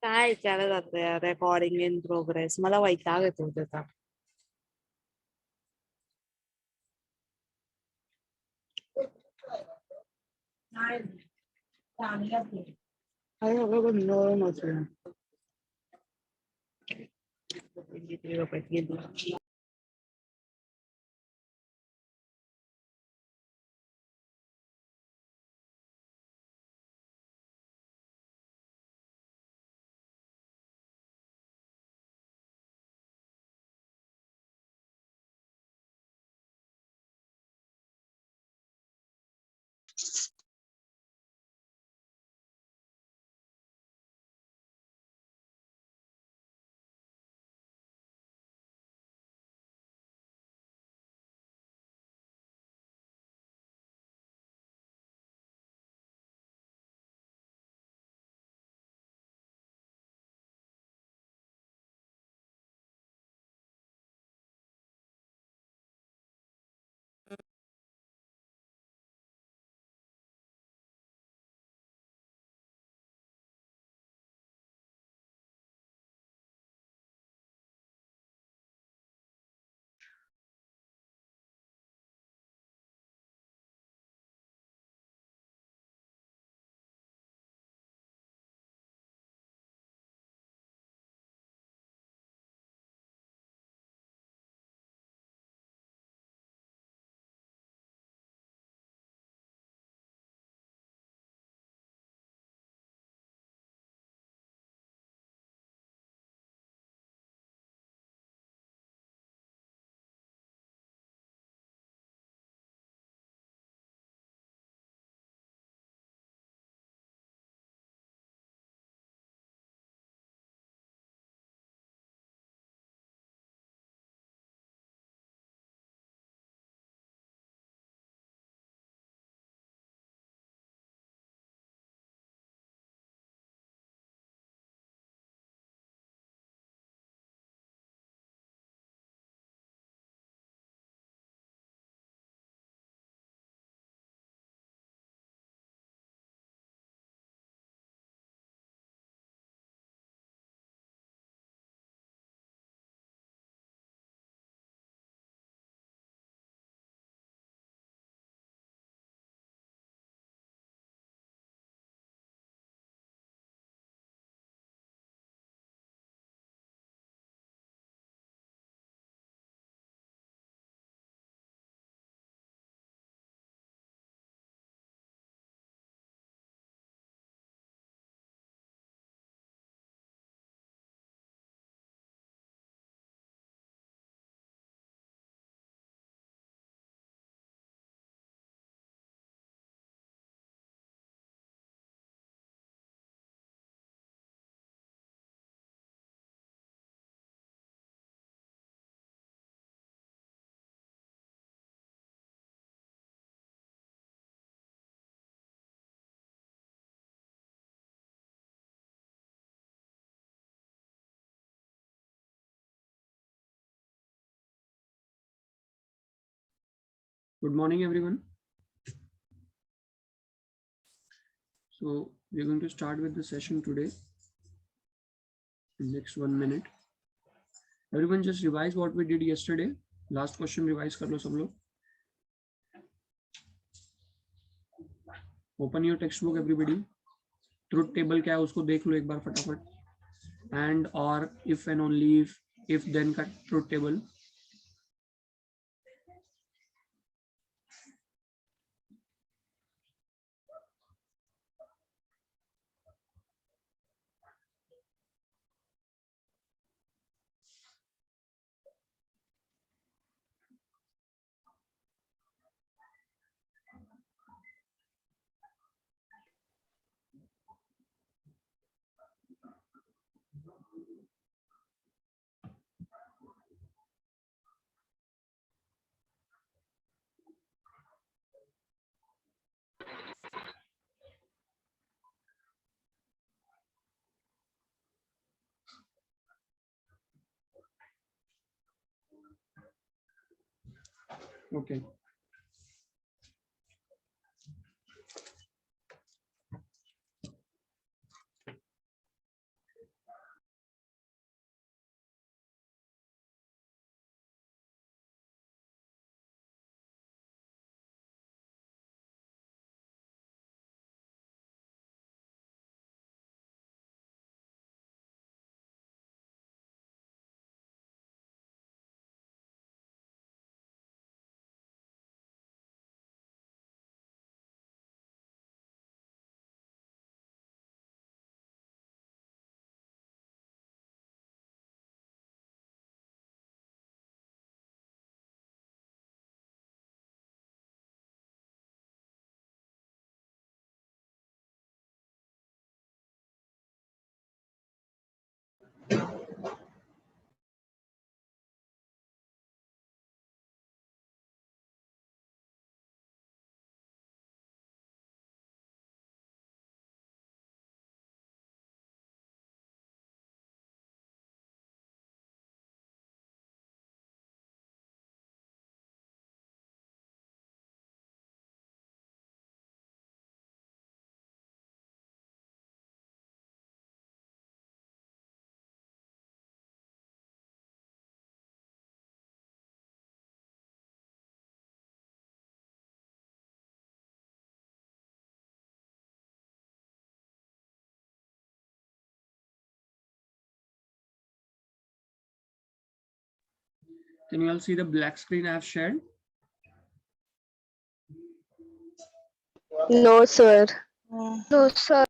काय विचारलं जातं रेकॉर्डिंग इन प्रोग्रेस. मला वैताग येतो त्याचा. अरे अगं बंद नसेल. Good morning, everyone. So we're going to start with the session today. In next 1 minute. Everyone just revise what we did yesterday. Last question revise कर लो सब लोग. Open your textbook, everybody. Truth table क्या है उसको देख लो एक बार फटाफट. And or if and only if then का truth table. Okay. Can you all see the black screen I have shared? No, sir. No, sir.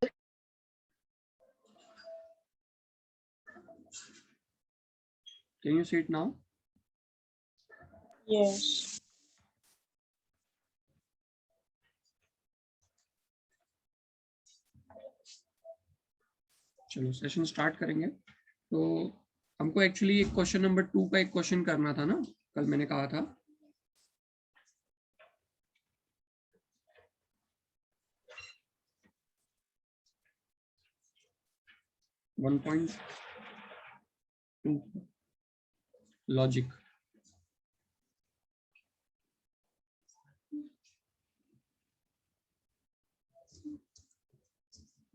Can you see it now? Yes. चलो session start करेंगे। तो हमको actually एक question number 2 का एक question करना था ना, कल मैंने कहा था। (1.2) logic.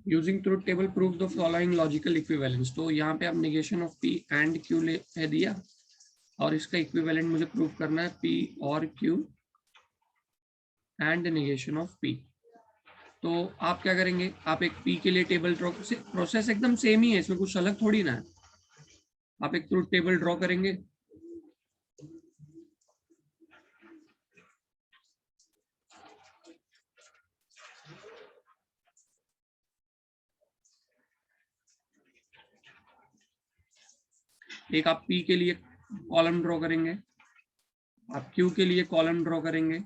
Using truth table prove the following logical equivalence. तो यहाँ पे आप negation of P and Q ले दिया और इसका इक्विवेलेंट मुझे प्रूव करना है पी और Q and negation of P. तो आप क्या करेंगे, आप एक पी के लिए टेबल ड्रॉ, प्रोसेस एकदम सेम ही है, इसमें कुछ अलग थोड़ी ना है। आप एक ट्रुथ टेबल ड्रॉ करेंगे, एक आप पी के लिए कॉलम ड्रॉ करेंगे, आप क्यू के लिए कॉलम ड्रॉ करेंगे,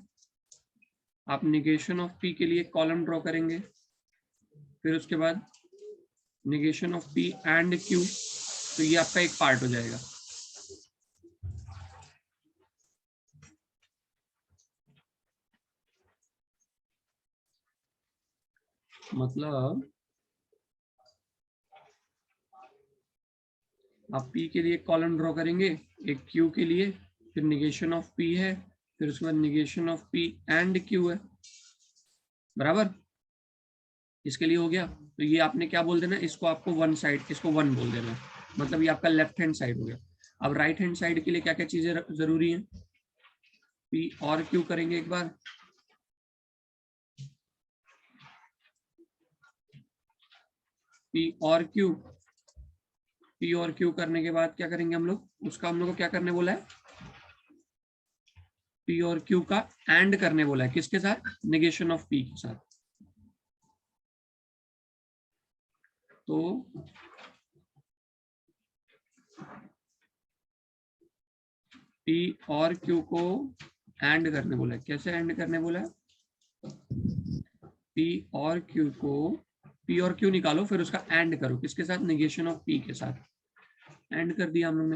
आप नेगेशन ऑफ पी के लिए कॉलम ड्रॉ करेंगे, फिर उसके बाद negation of P and Q. तो ये आपका एक पार्ट हो जाएगा। मतलब आप पी के लिए कॉलम ड्रॉ करेंगे, एक क्यू के लिए, फिर नेगेशन ऑफ पी है, फिर उसके बाद negation of P and Q है, बराबर। इसके लिए हो गया। तो ये आपने क्या बोल देना, इसको आपको वन साइड, इसको वन बोल देना, मतलब ये आपका लेफ्ट हैंड साइड हो गया। अब राइट हैंड साइड के लिए क्या क्या चीजें जरूरी हैं, पी और क्यू करेंगे एक बार, पी और क्यू, पी और क्यू करने के बाद क्या करेंगे हम लोग, उसका हम लोग को क्या करने बोला है, पी और क्यू का एंड करने बोला है, किसके साथ, नेगेशन ऑफ पी के साथ। तो पी और क्यू को एंड करने बोला है, कैसे एंड करने बोला है, पी और क्यू को, पी और क्यू निकालो, फिर उसका एंड करो, किसके साथ, नेगेशन ऑफ पी के साथ। एंड कर दिया हम लोग ने।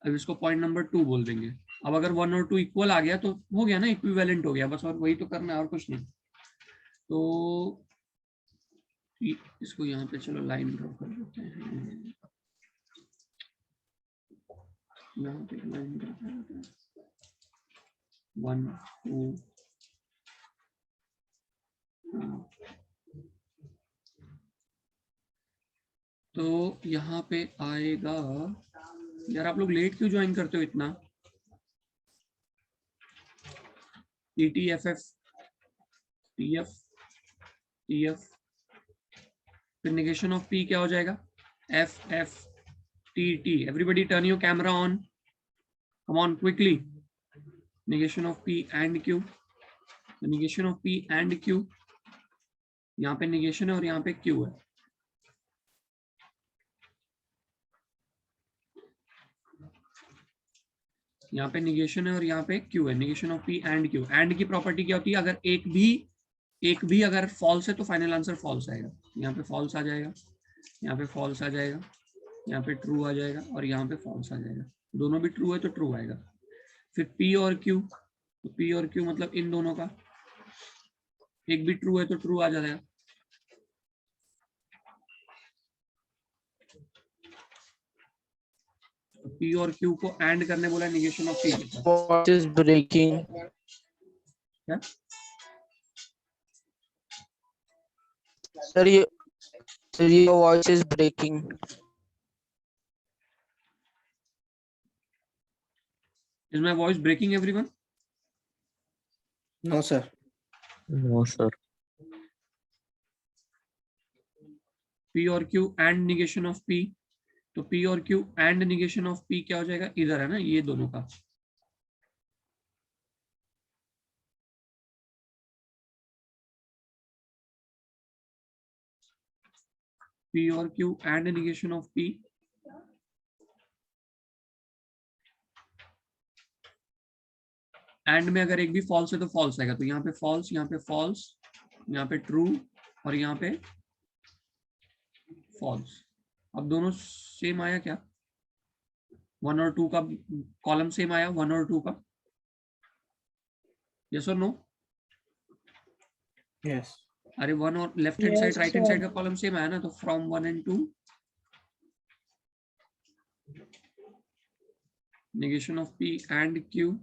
अब इसको पॉइंट नंबर 2 बोल देंगे। अब अगर 1 और 2 इक्वल आ गया तो हो गया ना, इक्विवेलेंट हो गया बस, और वही तो करना है और कुछ नहीं। तो इसको यहाँ पे चलो लाइन ड्रॉ कर देते हैं, यहाँ पे लाइन ड्रॉ कर देते हैं, 1 2 तो यहाँ पे आएगा। यार आप लोग लेट क्यों ज्वाइन करते हो इतना, TTFF TF TF, फिर नेगेशन ऑफ P क्या हो जाएगा, FF TT। Everybody turn your camera on, come on quickly. Negation of P and Q, negation of P and Q, यहाँ पे नेगेशन है और यहाँ पे Q है। यहाँ पे नेगेशन है और यहाँ पे Q है, negation of P and Q। And की प्रॉपर्टी क्या होती है, अगर एक भी अगर फॉल्स है तो फाइनल आंसर फॉल्स आएगा। यहाँ पे फॉल्स आ जाएगा, यहाँ पे फॉल्स आ जाएगा, यहाँ पे ट्रू आ जाएगा और यहाँ पे फॉल्स आ जाएगा। दोनों भी ट्रू है तो ट्रू आएगा। फिर P और Q, तो P और Q मतलब इन दोनों का, एक भी ट्रू है तो ट्रू आ जाएगा। तो P और Q को एंड करने बोला, निगेशन ऑफ P के साथ। Voice is breaking. क्या Sir, your voice is breaking. Is my voice breaking, everyone? No, sir. No, sir. P और Q and negation of P, तो P और Q and negation of P क्या हो जाएगा, इधर है ना ये दोनों का। P और Q and negation of P, and में अगर एक भी फॉल्स है तो फॉल्स आएगा। तो यहाँ पे फॉल्स, यहाँ पे फॉल्स, यहाँ पे ट्रू और यहाँ पे फॉल्स। अब दोनों सेम आया क्या, 1 और 2 का कॉलम सेम आया, 1 और 2 का, यस और नो? Yes. अरे 1 और left hand side Yes, right hand sir. Side का कॉलम सेम आया ना, तो from 1 and 2 negation of P and Q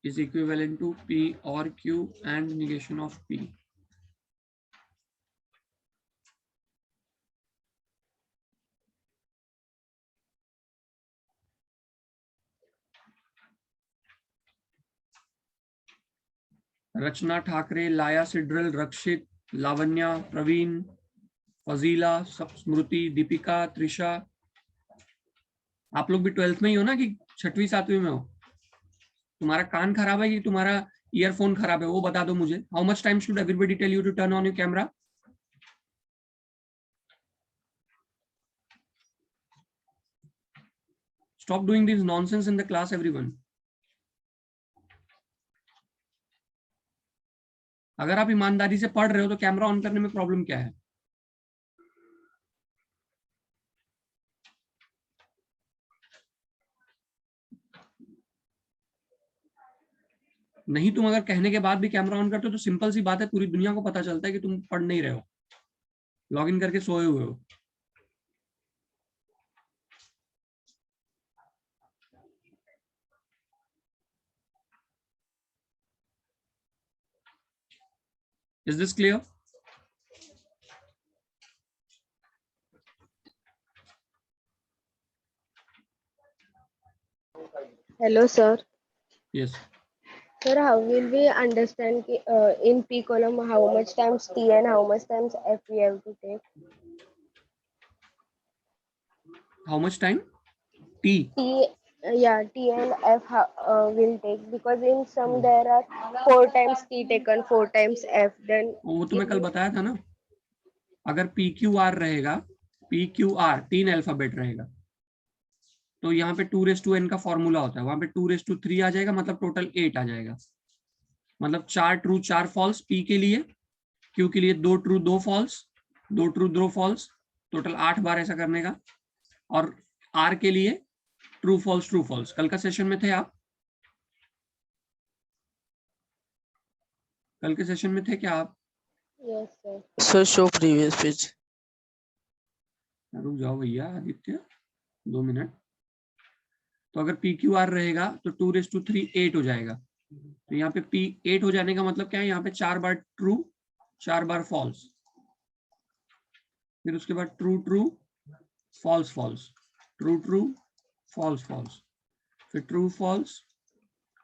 is equivalent to P or Q and negation of P. रचना ठाकरे, लाया सिड्रल, रक्षित, लावण्या, प्रवीण, फजीला, स्मृति, दीपिका, त्रिशा। आप लोग भी 12th में ही हो ना कि 6वीं 7वीं में हो? तुम्हारा कान खराब है कि तुम्हारा ईयरफोन खराब है, वो बता दो मुझे। How much time should everybody tell you to turn on your camera? Stop doing this nonsense in the class, everyone. अगर आप ईमानदारी से पढ़ रहे हो तो कैमरा ऑन करने में प्रॉब्लम क्या है? नहीं, तुम अगर कहने के बाद भी कैमरा ऑन करते हो तो सिंपल सी बात है, पूरी दुनिया को पता चलता है कि तुम पढ़ नहीं रहे हो, लॉग इन करके सोए हुए हो। Is this clear? Hello, sir. Yes. Sir, how will we understand in P column how much times T and how much times F we have to take? How much time? T. T, yeah, T and F will take, because in some there are 4 times T taken, 4 times F. Then वो तुम्हें कल बताया था ना, अगर PQR रहेगा, PQR 3 alphabet रहेगा, तो यहाँ पे 2:n का फॉर्मूला होता है, वहां पे 2:3 आ जाएगा, मतलब टोटल 8 आ जाएगा। मतलब 4 ट्रू 4 फॉल्स P के लिए, Q के लिए 2 true 2 false, 2 true 2 false, total 8 बार ऐसा करने का। और R के लिए ट्रू फॉल्स ट्रू फॉल्स। कल का सेशन में थे आप? कल के सेशन में थे क्या आप? yes, sir. Sir, show previous page. रुक जाओ भैया आदित्य, 2 मिनट। तो अगर PQR रहेगा तो 2:3 8 हो जाएगा। तो यहाँ पे P 8 हो जाने का मतलब क्या है, यहाँ पे 4 बार ट्रू 4 बार फॉल्स, फिर उसके बाद true true false false, true true false false, फिर true false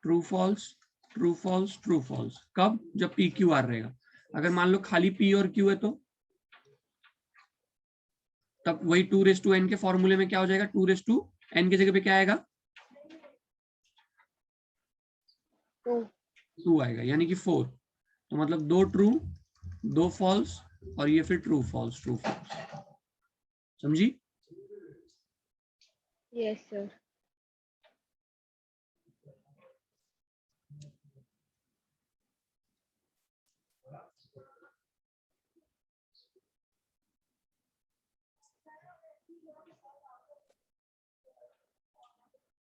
true false true false true false. कब? जब PQR रहेगा। अगर मान लो खाली P और Q है तो तब वही 2:n के फॉर्मूले में क्या हो जाएगा, 2:n की जगह पे क्या आएगा, 2 आएगा, यानी कि 4। तो मतलब 2 ट्रू 2 फॉल्स और ये फिर ट्रू फॉल्स ट्रू फॉल्स। समझी? Yes, sir.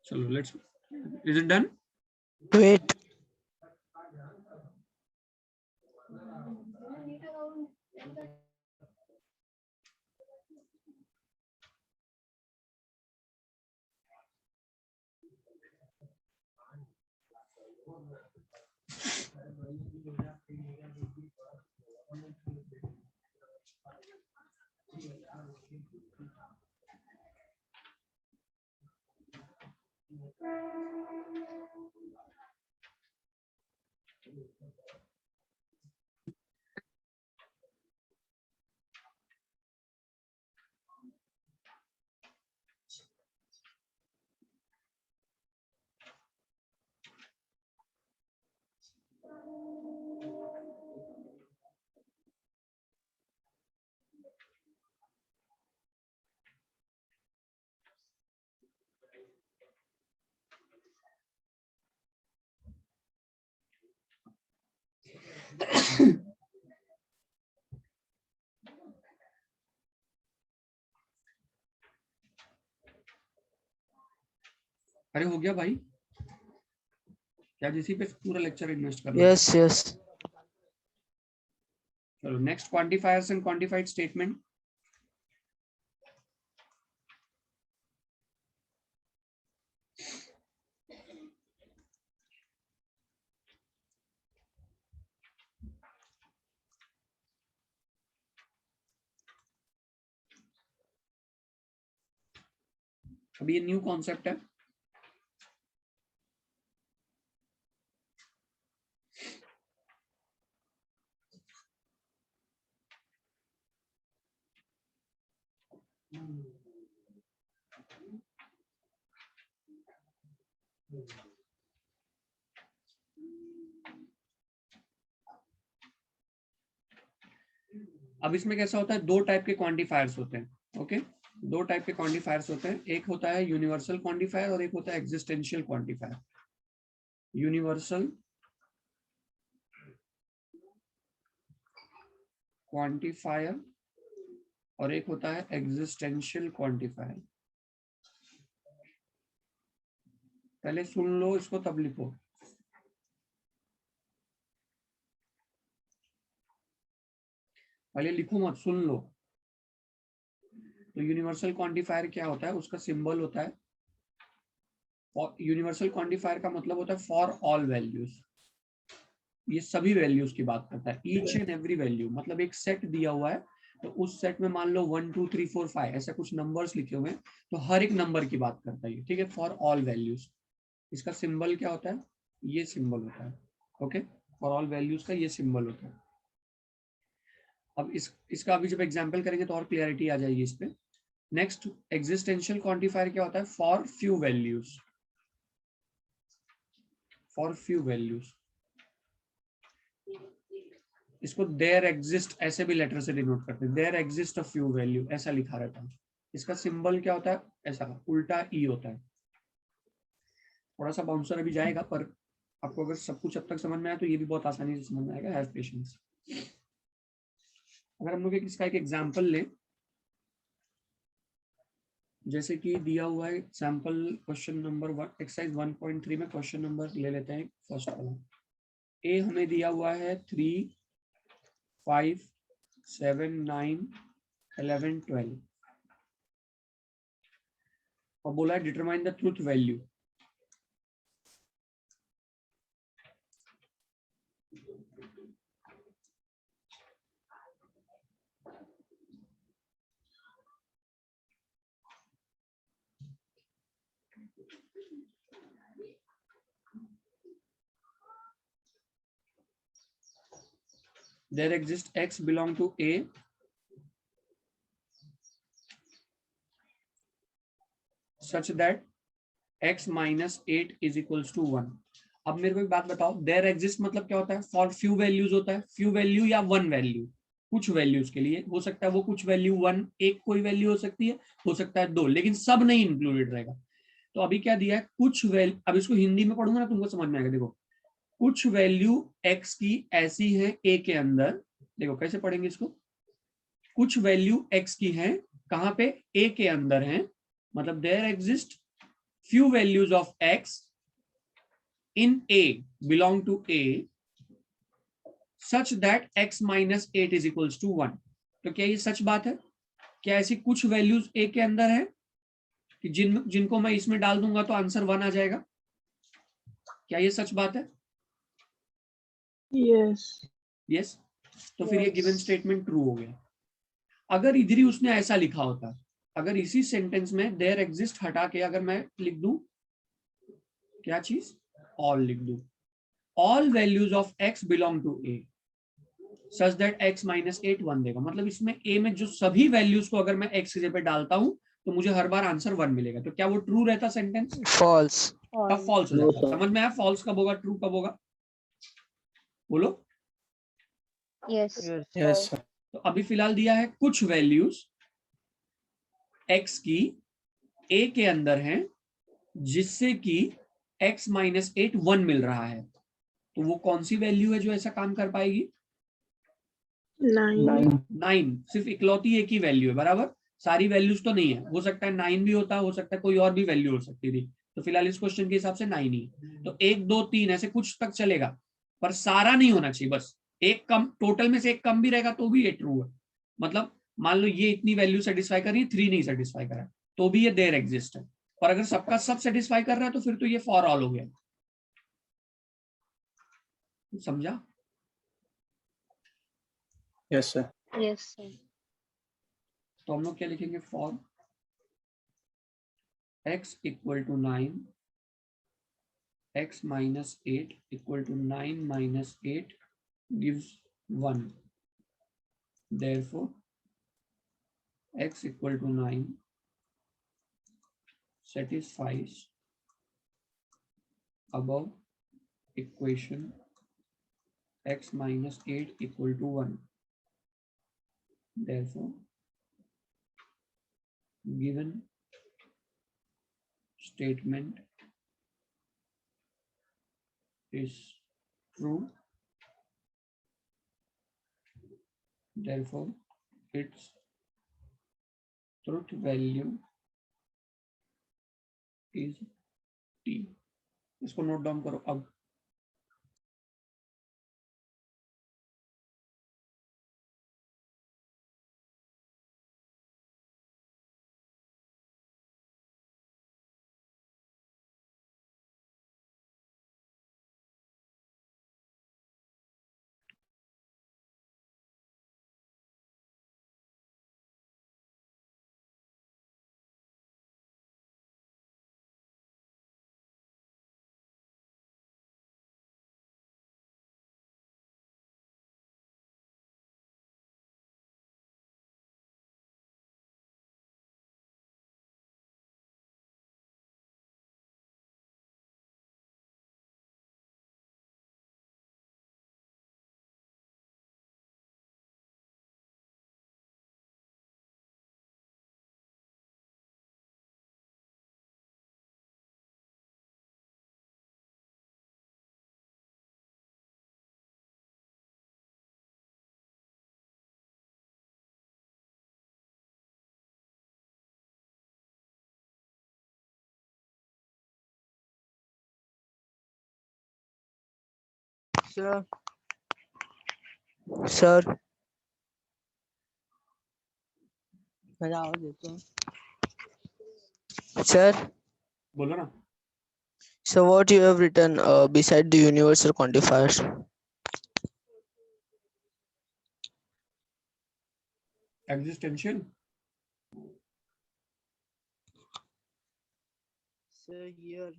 चलो let's, is it done? Wait. अरे हो गया भाई, क्या इसी पे पूरा लेक्चर इन्वेस्ट करना? Yes, yes. चलो next, quantifiers and quantified statement. अभी ये न्यू कॉन्सेप्ट है। अब इसमें कैसा होता है, दो टाइप के क्वांटिफायर्स होते हैं। ओके, दो टाइप के क्वांटिफायर्स होते हैं, एक होता है यूनिवर्सल क्वांटिफायर और एक होता है एग्जिस्टेंशियल क्वांटिफायर। यूनिवर्सल क्वांटिफायर और एक होता है एग्जिस्टेंशियल क्वांटिफायर। पहले सुन लो इसको तब लिखो। पहले लिखो मत, सुन लो। तो यूनिवर्सल क्वांटिफायर क्या होता है, उसका सिंबल होता है, यूनिवर्सल क्वांटिफायर का मतलब होता है फॉर ऑल वैल्यूज। ये सभी वैल्यूज की बात करता है, ईच एंड एवरी वैल्यू। मतलब एक सेट दिया हुआ है, तो उस सेट में मान लो 1 2 3 4 5 ऐसा कुछ नंबर्स लिखे हुए हैं, तो हर एक नंबर की बात करता है, ठीक है, फॉर ऑल वैल्यूज। इसका सिंबल क्या होता है, ये सिंबल होता है। ओके, फॉर ऑल वैल्यूज का ये सिंबल होता है। अब इसका अभी जब एग्जाम्पल करेंगे तो और क्लियरिटी आ जाएगी इस पे। नेक्स्ट, एग्जिस्टेंशियल क्वांटिफायर क्या होता है, for few values. For few values, इसको देयर एग्जिस्ट ऐसे भी लेटर से डिनोट करते हैं, there exist a few value, ऐसा लिखा रहता है। इसका सिंबल क्या होता है, ऐसा उल्टा ई होता है। थोड़ा सा बाउंसर अभी जाएगा, पर आपको अगर सब कुछ अब तक समझ में आया तो ये भी बहुत आसानी से समझ में आएगा। Have patience. अगर हम लोग इसका एक एग्जाम्पल लें, जैसे कि दिया हुआ है सैंपल क्वेश्चन नंबर 1 एक्सरसाइज 1.3 में क्वेश्चन नंबर ले लेते हैं फर्स्ट वाला। ए हमें दिया हुआ है 3 5 7 9 11 12 और बोला है determine the truth value. There exists x belong to A such that x minus 8 is equals to 1। अब मेरे को एक बात बताओ, देयर एग्जिस्ट मतलब क्या होता है, फॉर फ्यू वैल्यूज होता है, फ्यू वैल्यू या वन वैल्यू। कुछ वैल्यूज के लिए हो सकता है वो कुछ वैल्यू 1, एक कोई वैल्यू हो सकती है, हो सकता है 2, लेकिन सब नहीं इंक्लूडेड रहेगा। तो अभी क्या दिया है, कुछ वैल्यू, अब इसको हिंदी में पढ़ूंगा ना तुमको समझ में आएगा। देखो, कुछ वैल्यू x की ऐसी है a के अंदर, देखो कैसे पढ़ेंगे इसको, कुछ वैल्यू x की है कहां पे, a के अंदर है, मतलब there exist few values of x in A belong to A such that x minus 8 is equals to 1. तो क्या ये सच बात है? क्या ऐसी कुछ वैल्यूज ए के अंदर है कि जिनको मैं इसमें डाल दूंगा तो आंसर 1 आ जाएगा? क्या ये सच बात है? यस। तो फिर ये गिवन स्टेटमेंट ट्रू हो गया। अगर इधर ही उसने ऐसा लिखा होता, अगर इसी सेंटेंस में देयर एग्जिस्ट हटा के अगर मैं लिख दूं क्या चीज, ऑल लिख दूं, all values of X belong to A such that x minus 8 1 देगा। मतलब इसमें a में जो सभी वैल्यूज को अगर मैं x की जगह पे डालता हूं तो मुझे हर बार आंसर 1 मिलेगा। तो क्या वो ट्रू रहता सेंटेंस? False. कब फॉल्स हो जाता? समझ में आया? फॉल्स कब होगा, ट्रू कब होगा? बोलो। Yes. Yes. तो अभी फिलहाल दिया है कुछ वैल्यूज x की a के अंदर हैं जिससे कि x माइनस 8 1 मिल रहा है। तो वो कौन सी वैल्यू है जो ऐसा काम कर पाएगी? 9। सिर्फ इकलौती एक ही वैल्यू है, बराबर। सारी वैल्यूज तो नहीं है, हो सकता है 9 भी होता, हो सकता है कोई और भी वैल्यू हो सकती थी। तो फिलहाल इस क्वेश्चन के हिसाब से 9 ही। तो 1 2 3 ऐसे कुछ तक चलेगा, पर सारा नहीं होना चाहिए। बस एक कम, टोटल में से एक कम भी रहेगा तो भी ये ट्रू है। मतलब मान लो ये इतनी वैल्यू सेटिस्फाई कर रही है, 3 नहीं सेटिस्फाई कर रहा है, तो भी ये देयर एग्जिस्ट है। पर अगर सबका सब सेटिस्फाई कर रहा है तो फिर तो ये फॉर ऑल हो गया। समझा? Yes sir. Yes, sir. तो हम लोग क्या लिखेंगे? For x equal to 9, x minus 8 equal to 9 minus 8 gives 1. Therefore, x equal to 9 satisfies above equation x minus 8 equal to 1. Therefore, given statement is true. Therefore, its truth value is t. इसको note down करो अब। Sir. Sir. Sir. बोलो ना। So what you have written beside the universal quantifiers? Existential. Sir, here.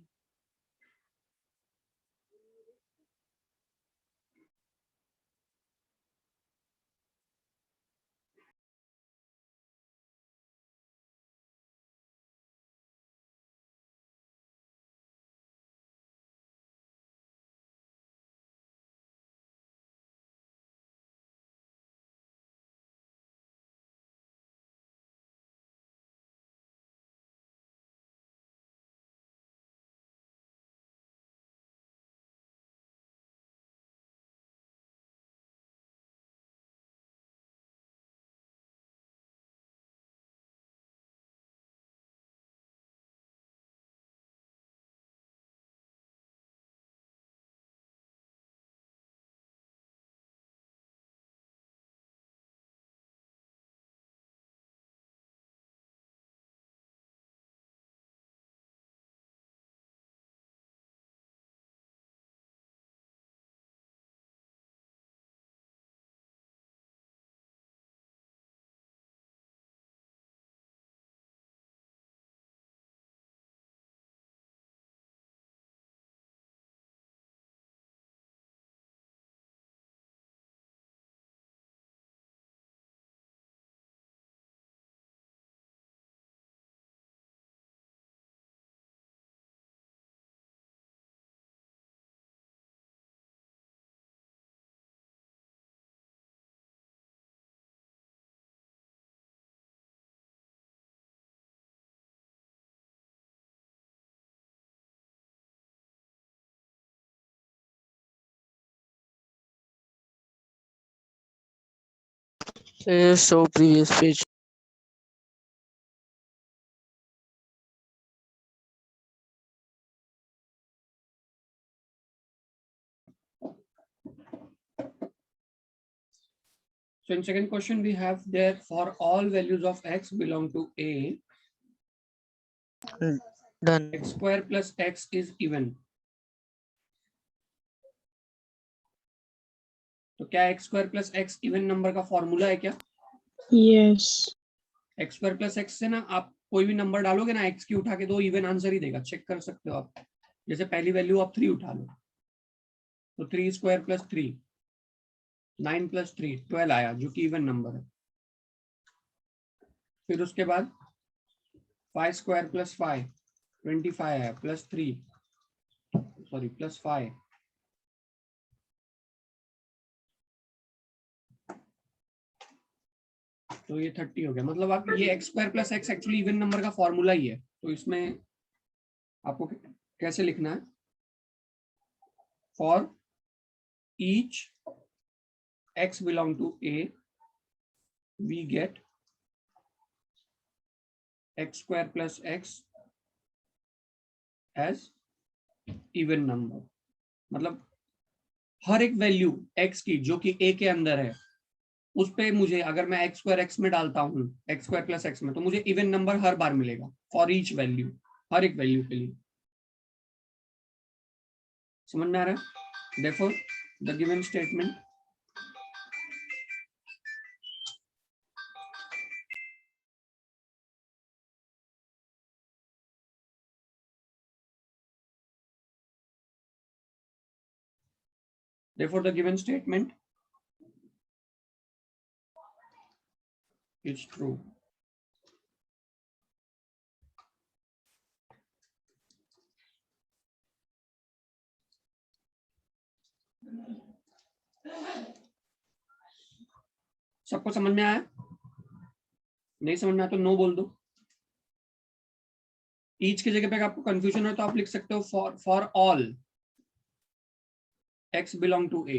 Show previous page. So in second question we have there for all values of x belong to A, Done. x square plus x is even. तो क्या x square plus x even number का formula है क्या? Yes. x square plus x से ना आप कोई भी नंबर डालोगे ना x की उठा के दो इवन आंसर ही देगा, चेक कर सकते हो आप। जैसे पहली वैल्यू आप 3 उठा लो तो 3 स्क्वायर प्लस 3 9 प्लस 3 12 आया जो कि इवन नंबर है। फिर उसके बाद 5 स्क्वायर प्लस 5 25 आया प्लस 3 सॉरी प्लस 5 तो ये 30 हो गया। मतलब आप ये x square plus x actually even number का फॉर्मूला ही है। तो इसमें आपको कैसे लिखना है? For each x belong to A we get x square plus x as even number। मतलब हर एक वैल्यू x की जो कि A के अंदर है उस पे मुझे अगर मैं x स्क्वायर x में डालता हूँ x स्क्वायर प्लस x में तो मुझे इवन नंबर हर बार मिलेगा फॉर ईच वैल्यू, हर एक वैल्यू के लिए। समझ में आ रहा है? Therefore the given statement is true। सबको समझ में आया? नहीं समझ में आया तो नो बोल दो। ईच की जगह पे आपको कंफ्यूजन हो तो आप लिख सकते हो for all x belong to A।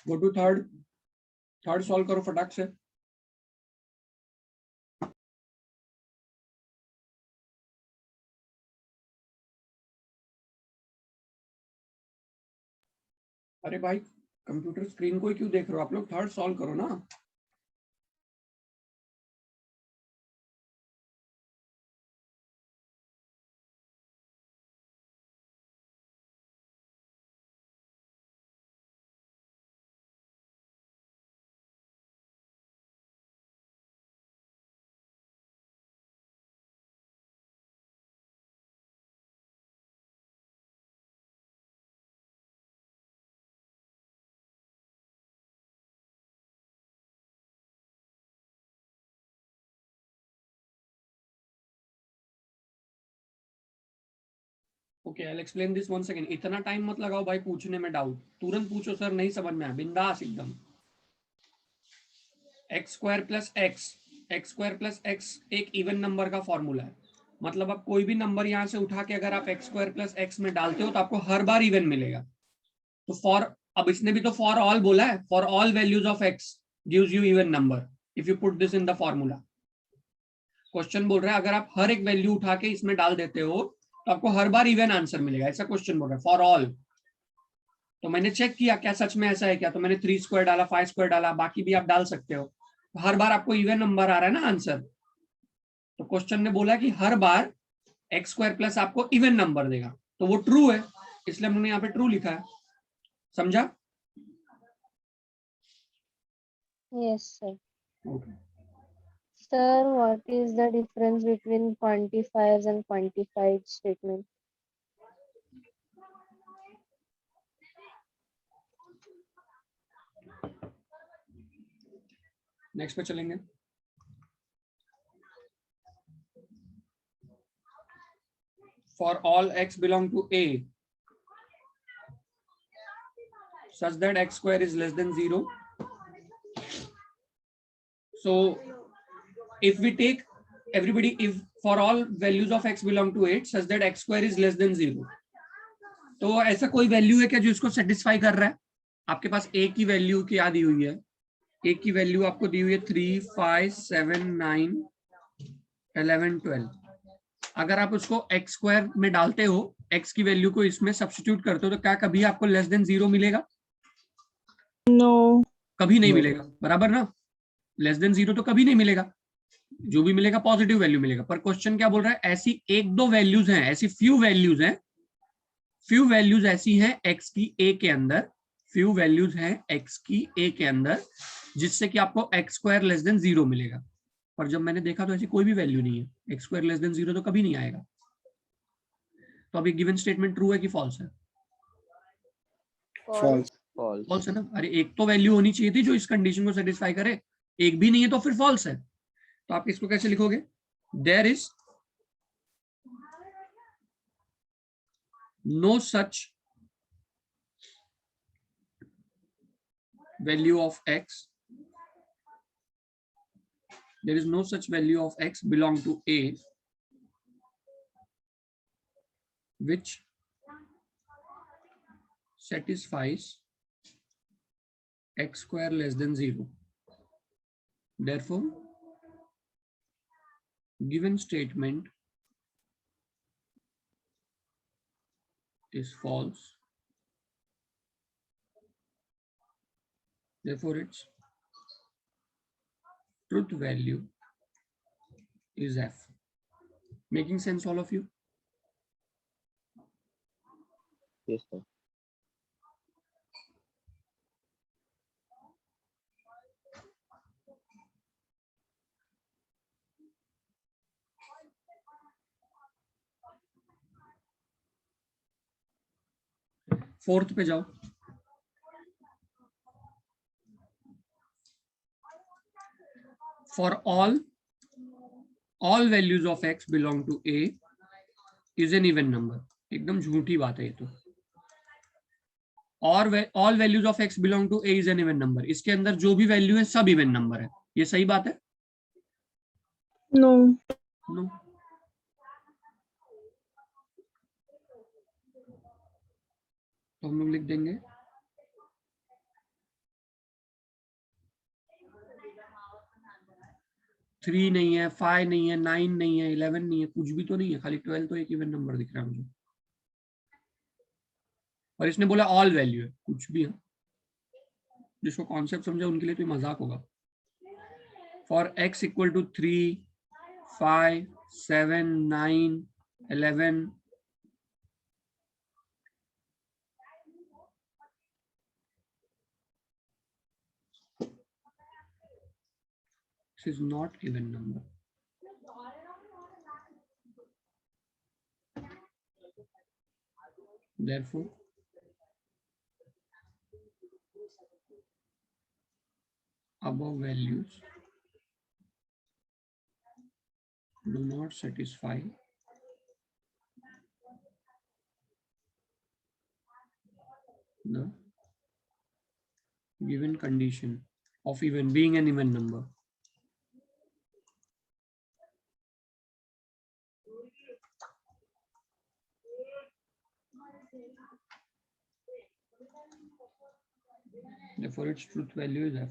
Go to third solve करो फटाक से। अरे भाई कंप्यूटर स्क्रीन को ही क्यों देख रहे हो आप लोग? थर्ड सॉल्व करो ना। Okay I will explain this one second. इतना टाइम मत लगाओ भाई पूछने में डाउट, तुरंत पूछो सर नहीं समझ में आया, बिंदास एकदम। एक्स स्क्वायर प्लस एक्स एक इवन नंबर का फॉर्मूला है। मतलब आप कोई भी नंबर यहां से उठा के अगर आप एक्स स्क्वायर प्लस एक्स में डालते हो तो आपको हर बार इवन मिलेगा। तो फॉर, अब इसने भी तो फॉर ऑल बोला है, for all values of x gives you even number. If you put this in the formula. Question बोल रहा है अगर आप हर एक वैल्यू उठा के इसमें डाल देते हो तो आपको हर बार इवन आंसर मिलेगा, ऐसा क्वेश्चन बोल रहा है फॉर ऑल। तो मैंने चेक किया क्या सच में ऐसा है क्या, तो मैंने 3 स्क्वायर डाला, 5 स्क्वायर डाला, बाकी भी आप डाल सकते हो, हर बार आपको इवन नंबर आ रहा है ना आंसर। तो क्वेश्चन ने बोला कि हर बार एक्स स्क्वायर प्लस आपको इवन नंबर देगा, तो वो ट्रू है, इसलिए हमने यहाँ पे ट्रू लिखा है। समझा? Yes, sir. Okay. Sir, what is the difference between quantifiers and quantified statement? Next पे चलेंगे। For all x belong to A such that x square is less than 0. So if we take everybody, if for all values of x belong to 8 such that x square is less than 0, तो ऐसा कोई value है क्या जो इसको satisfy कर रहा है? आपके पास a की वैल्यू क्या दी हुई है? a की वैल्यू आपको दी हुई है 3, 5, 7, 9, 11, 12। अगर आप उसको x स्क्वायर में डालते हो, x की वैल्यू को इसमें सब्स्टिट्यूट करते हो, तो क्या कभी आपको लेस देन 0 मिलेगा? नो, कभी नहीं मिलेगा, बराबर ना? लेस देन 0 तो कभी नहीं मिलेगा, जो भी मिलेगा पॉजिटिव वैल्यू मिलेगा। पर क्वेश्चन क्या बोल रहा है, ऐसी एक दो वैल्यूज हैं, ऐसी फ्यू वैल्यूज हैं, फ्यू वैल्यूज ऐसी हैं x की a के अंदर, फ्यू वैल्यूज हैं x की a के अंदर जिससे कि आपको x स्क्वायर लेस देन 0 मिलेगा। पर जब मैंने देखा तो ऐसी कोई भी वैल्यू नहीं है, x स्क्वायर लेस देन 0 तो कभी नहीं आएगा। तो अब ये गिवन स्टेटमेंट ट्रू है कि फॉल्स है? False. फॉल्स है ना? अरे एक तो वैल्यू होनी चाहिए थी जो इस कंडीशन को सेटिस्फाई करे, एक भी नहीं है तो फिर फॉल्स है। तो आप इसको कैसे लिखोगे? There is no such value of x, there is no such value of x belong to A which satisfies x square less than 0. Therefore, given statement is false. Therefore, its truth value is f. Making sense, all of you? Yes, sir. Fourth पे जाओ। For all values of x belong to A is an even number. एकदम झूठी बात है ये तो। और all values of x belong to A is an even number, इसके अंदर जो भी वैल्यू है सब इवन नंबर है, ये सही बात है? No, no. तो हम लोग लिख देंगे 3 नहीं है, 5 नहीं है, 9 नहीं है, 11 नहीं है, कुछ भी तो नहीं है, खाली 12 तो एक इवन नंबर दिख रहा है मुझे। और इसने बोला ऑल वैल्यू है, कुछ भी है। जिसको कॉन्सेप्ट समझा उनके लिए तो मजाक होगा। For x equal to 3, 5, 7, 9, 11, this is not even number. Therefore, above values do not satisfy the given condition of even being an even number. Therefore, its truth value is f.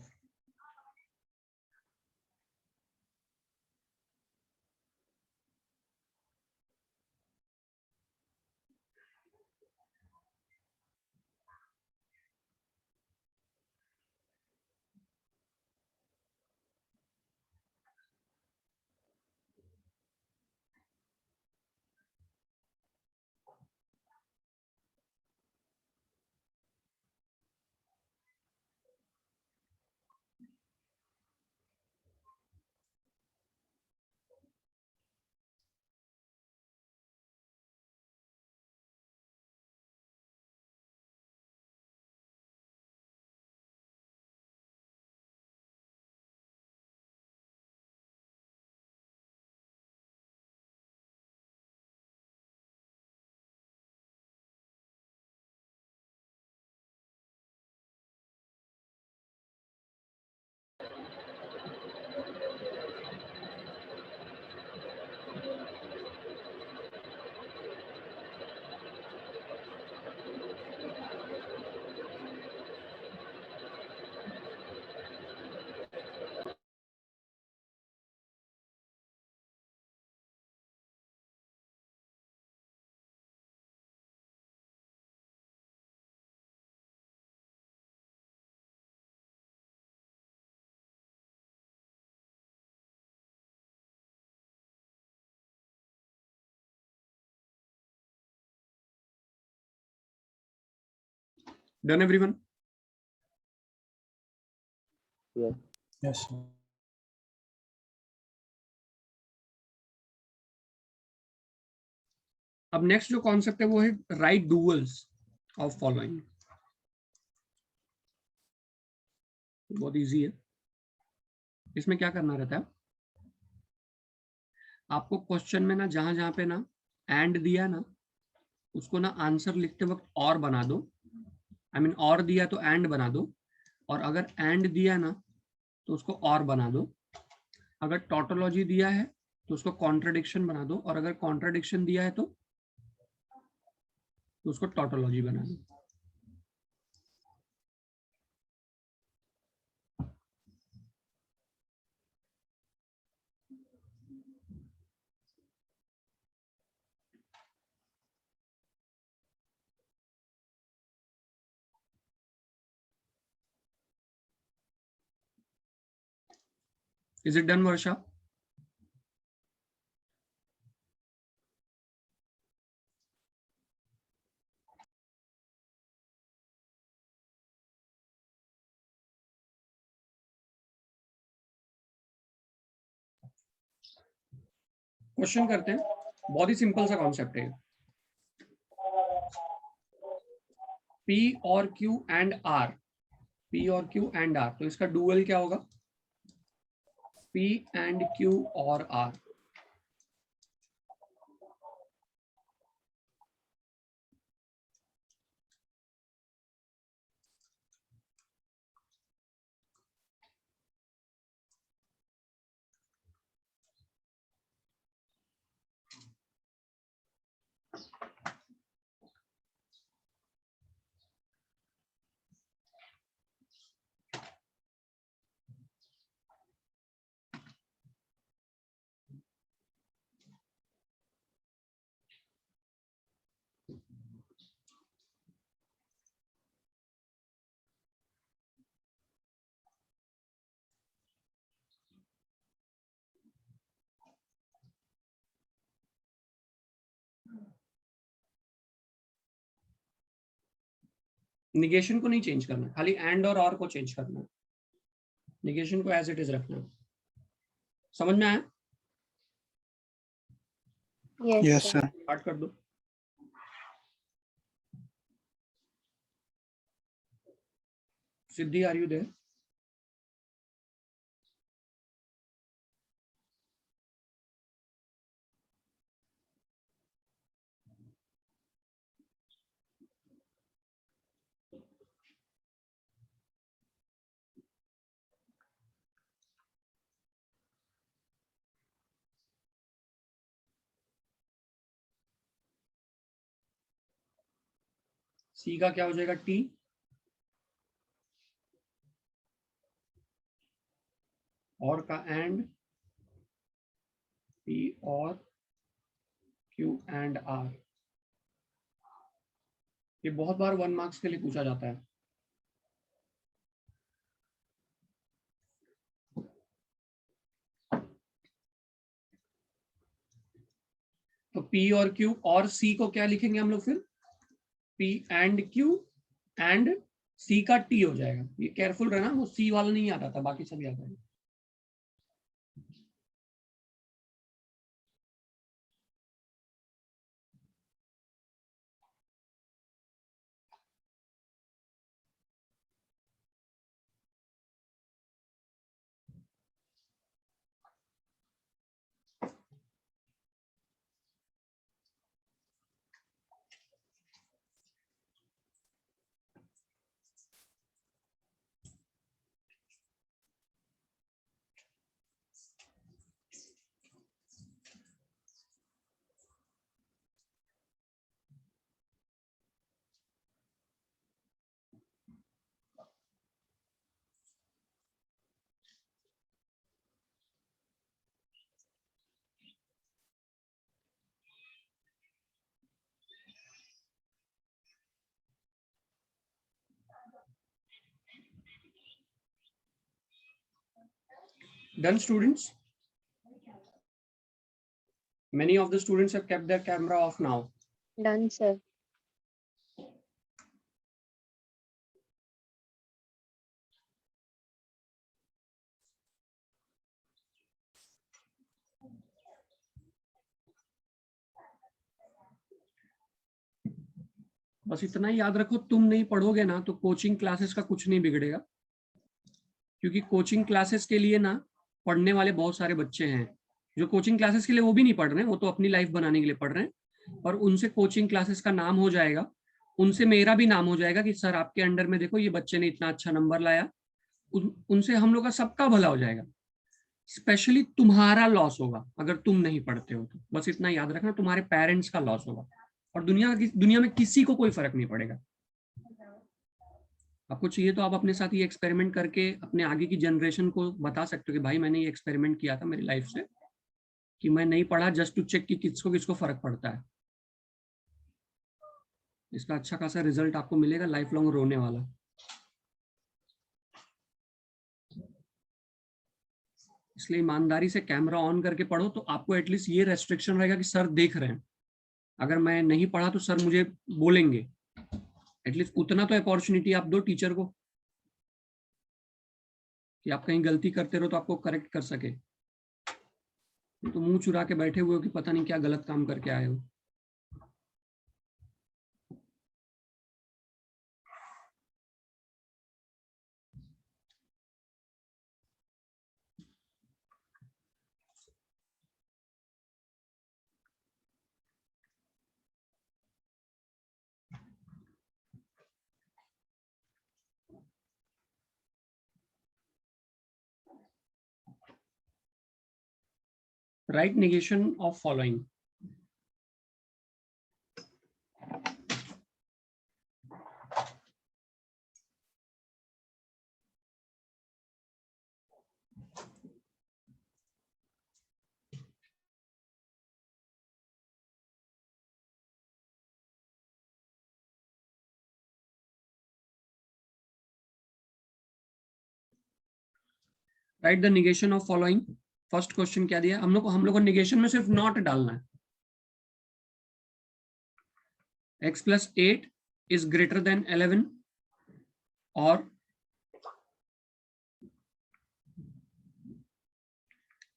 Done everyone? Yes. Yes, sir. अब next जो concept है वो है right duels of following. बहुत easy है। इसमें क्या करना रहता है, आपको क्वेश्चन में ना जहां जहां पे ना एंड दिया ना, उसको ना आंसर लिखते वक्त और बना दो। आई मीन और दिया तो एंड बना दो, और अगर एंड दिया ना तो उसको और बना दो। अगर टोटोलॉजी दिया है तो उसको कॉन्ट्रडिक्शन बना दो, और अगर कॉन्ट्रडिक्शन दिया है तो उसको टोटोलॉजी बना दो। Is it done, Varsha? Question करते हैं, बहुत ही सिंपल सा कॉन्सेप्ट है। P और Q एंड R, P और Q एंड R, तो इसका डुअल क्या होगा? P एंड Q और R। निगेशन को नहीं चेंज करना, खाली एंड और को चेंज करना है। निगेशन को एज इट इज रखना है। समझ में आया? Yes, Yes, sir. sir. Start कर दो। सिद्धि, आर यू देयर? सी का क्या हो जाएगा? टी। और का एंड, P और Q एंड R। ये बहुत बार 1 मार्क्स के लिए पूछा जाता है। तो P और Q और C को क्या लिखेंगे हम लोग फिर? P and Q and C का T हो जाएगा। ये केयरफुल रहना, वो C वाला नहीं आता था, बाकी सब याद है। Done, students? Many of the students have kept their camera off now. Done, sir. बस इतना ही याद रखो, तुम नहीं पढ़ोगे ना तो कोचिंग क्लासेस का कुछ नहीं बिगड़ेगा, क्योंकि कोचिंग क्लासेस के लिए ना पढ़ने वाले बहुत सारे बच्चे हैं। जो कोचिंग क्लासेस के लिए वो भी नहीं पढ़ रहे हैं, वो तो अपनी लाइफ बनाने के लिए पढ़ रहे हैं, और उनसे कोचिंग क्लासेस का नाम हो जाएगा, उनसे मेरा भी नाम हो जाएगा कि सर आपके अंडर में देखो ये बच्चे ने इतना अच्छा नंबर लाया, उनसे हम लोग का सबका भला हो जाएगा। स्पेशली तुम्हारा लॉस होगा अगर तुम नहीं पढ़ते हो तो, बस इतना याद रखना, तुम्हारे पेरेंट्स का लॉस होगा, और दुनिया में किसी को कोई फर्क नहीं पड़ेगा। आपको चाहिए तो आप अपने साथ ये एक्सपेरिमेंट करके अपने आगे की जनरेशन को बता सकते हो कि भाई मैंने ये एक्सपेरिमेंट किया था मेरी लाइफ से, कि मैं नहीं पढ़ा जस्ट टू चेक कि किसको फर्क पड़ता है। इसका अच्छा खासा रिजल्ट आपको मिलेगा, लाइफ लॉन्ग रोने वाला। इसलिए ईमानदारी से कैमरा ऑन करके पढ़ो, तो आपको एटलीस्ट ये रेस्ट्रिक्शन रहेगा कि सर देख रहे हैं, अगर मैं नहीं पढ़ा तो सर मुझे बोलेंगे। एटलीस्ट उतना तो अपॉर्चुनिटी आप दो टीचर को कि आप कहीं गलती करते रहो तो आपको करेक्ट कर सके। तो मुंह चुरा के बैठे हुए हो कि पता नहीं क्या गलत काम करके आए हो। Write negation of following. Write the negation of following. First question क्या दिया हम लोग को निगेशन में सिर्फ नॉट डालना है। x plus 8 is greater than 11 और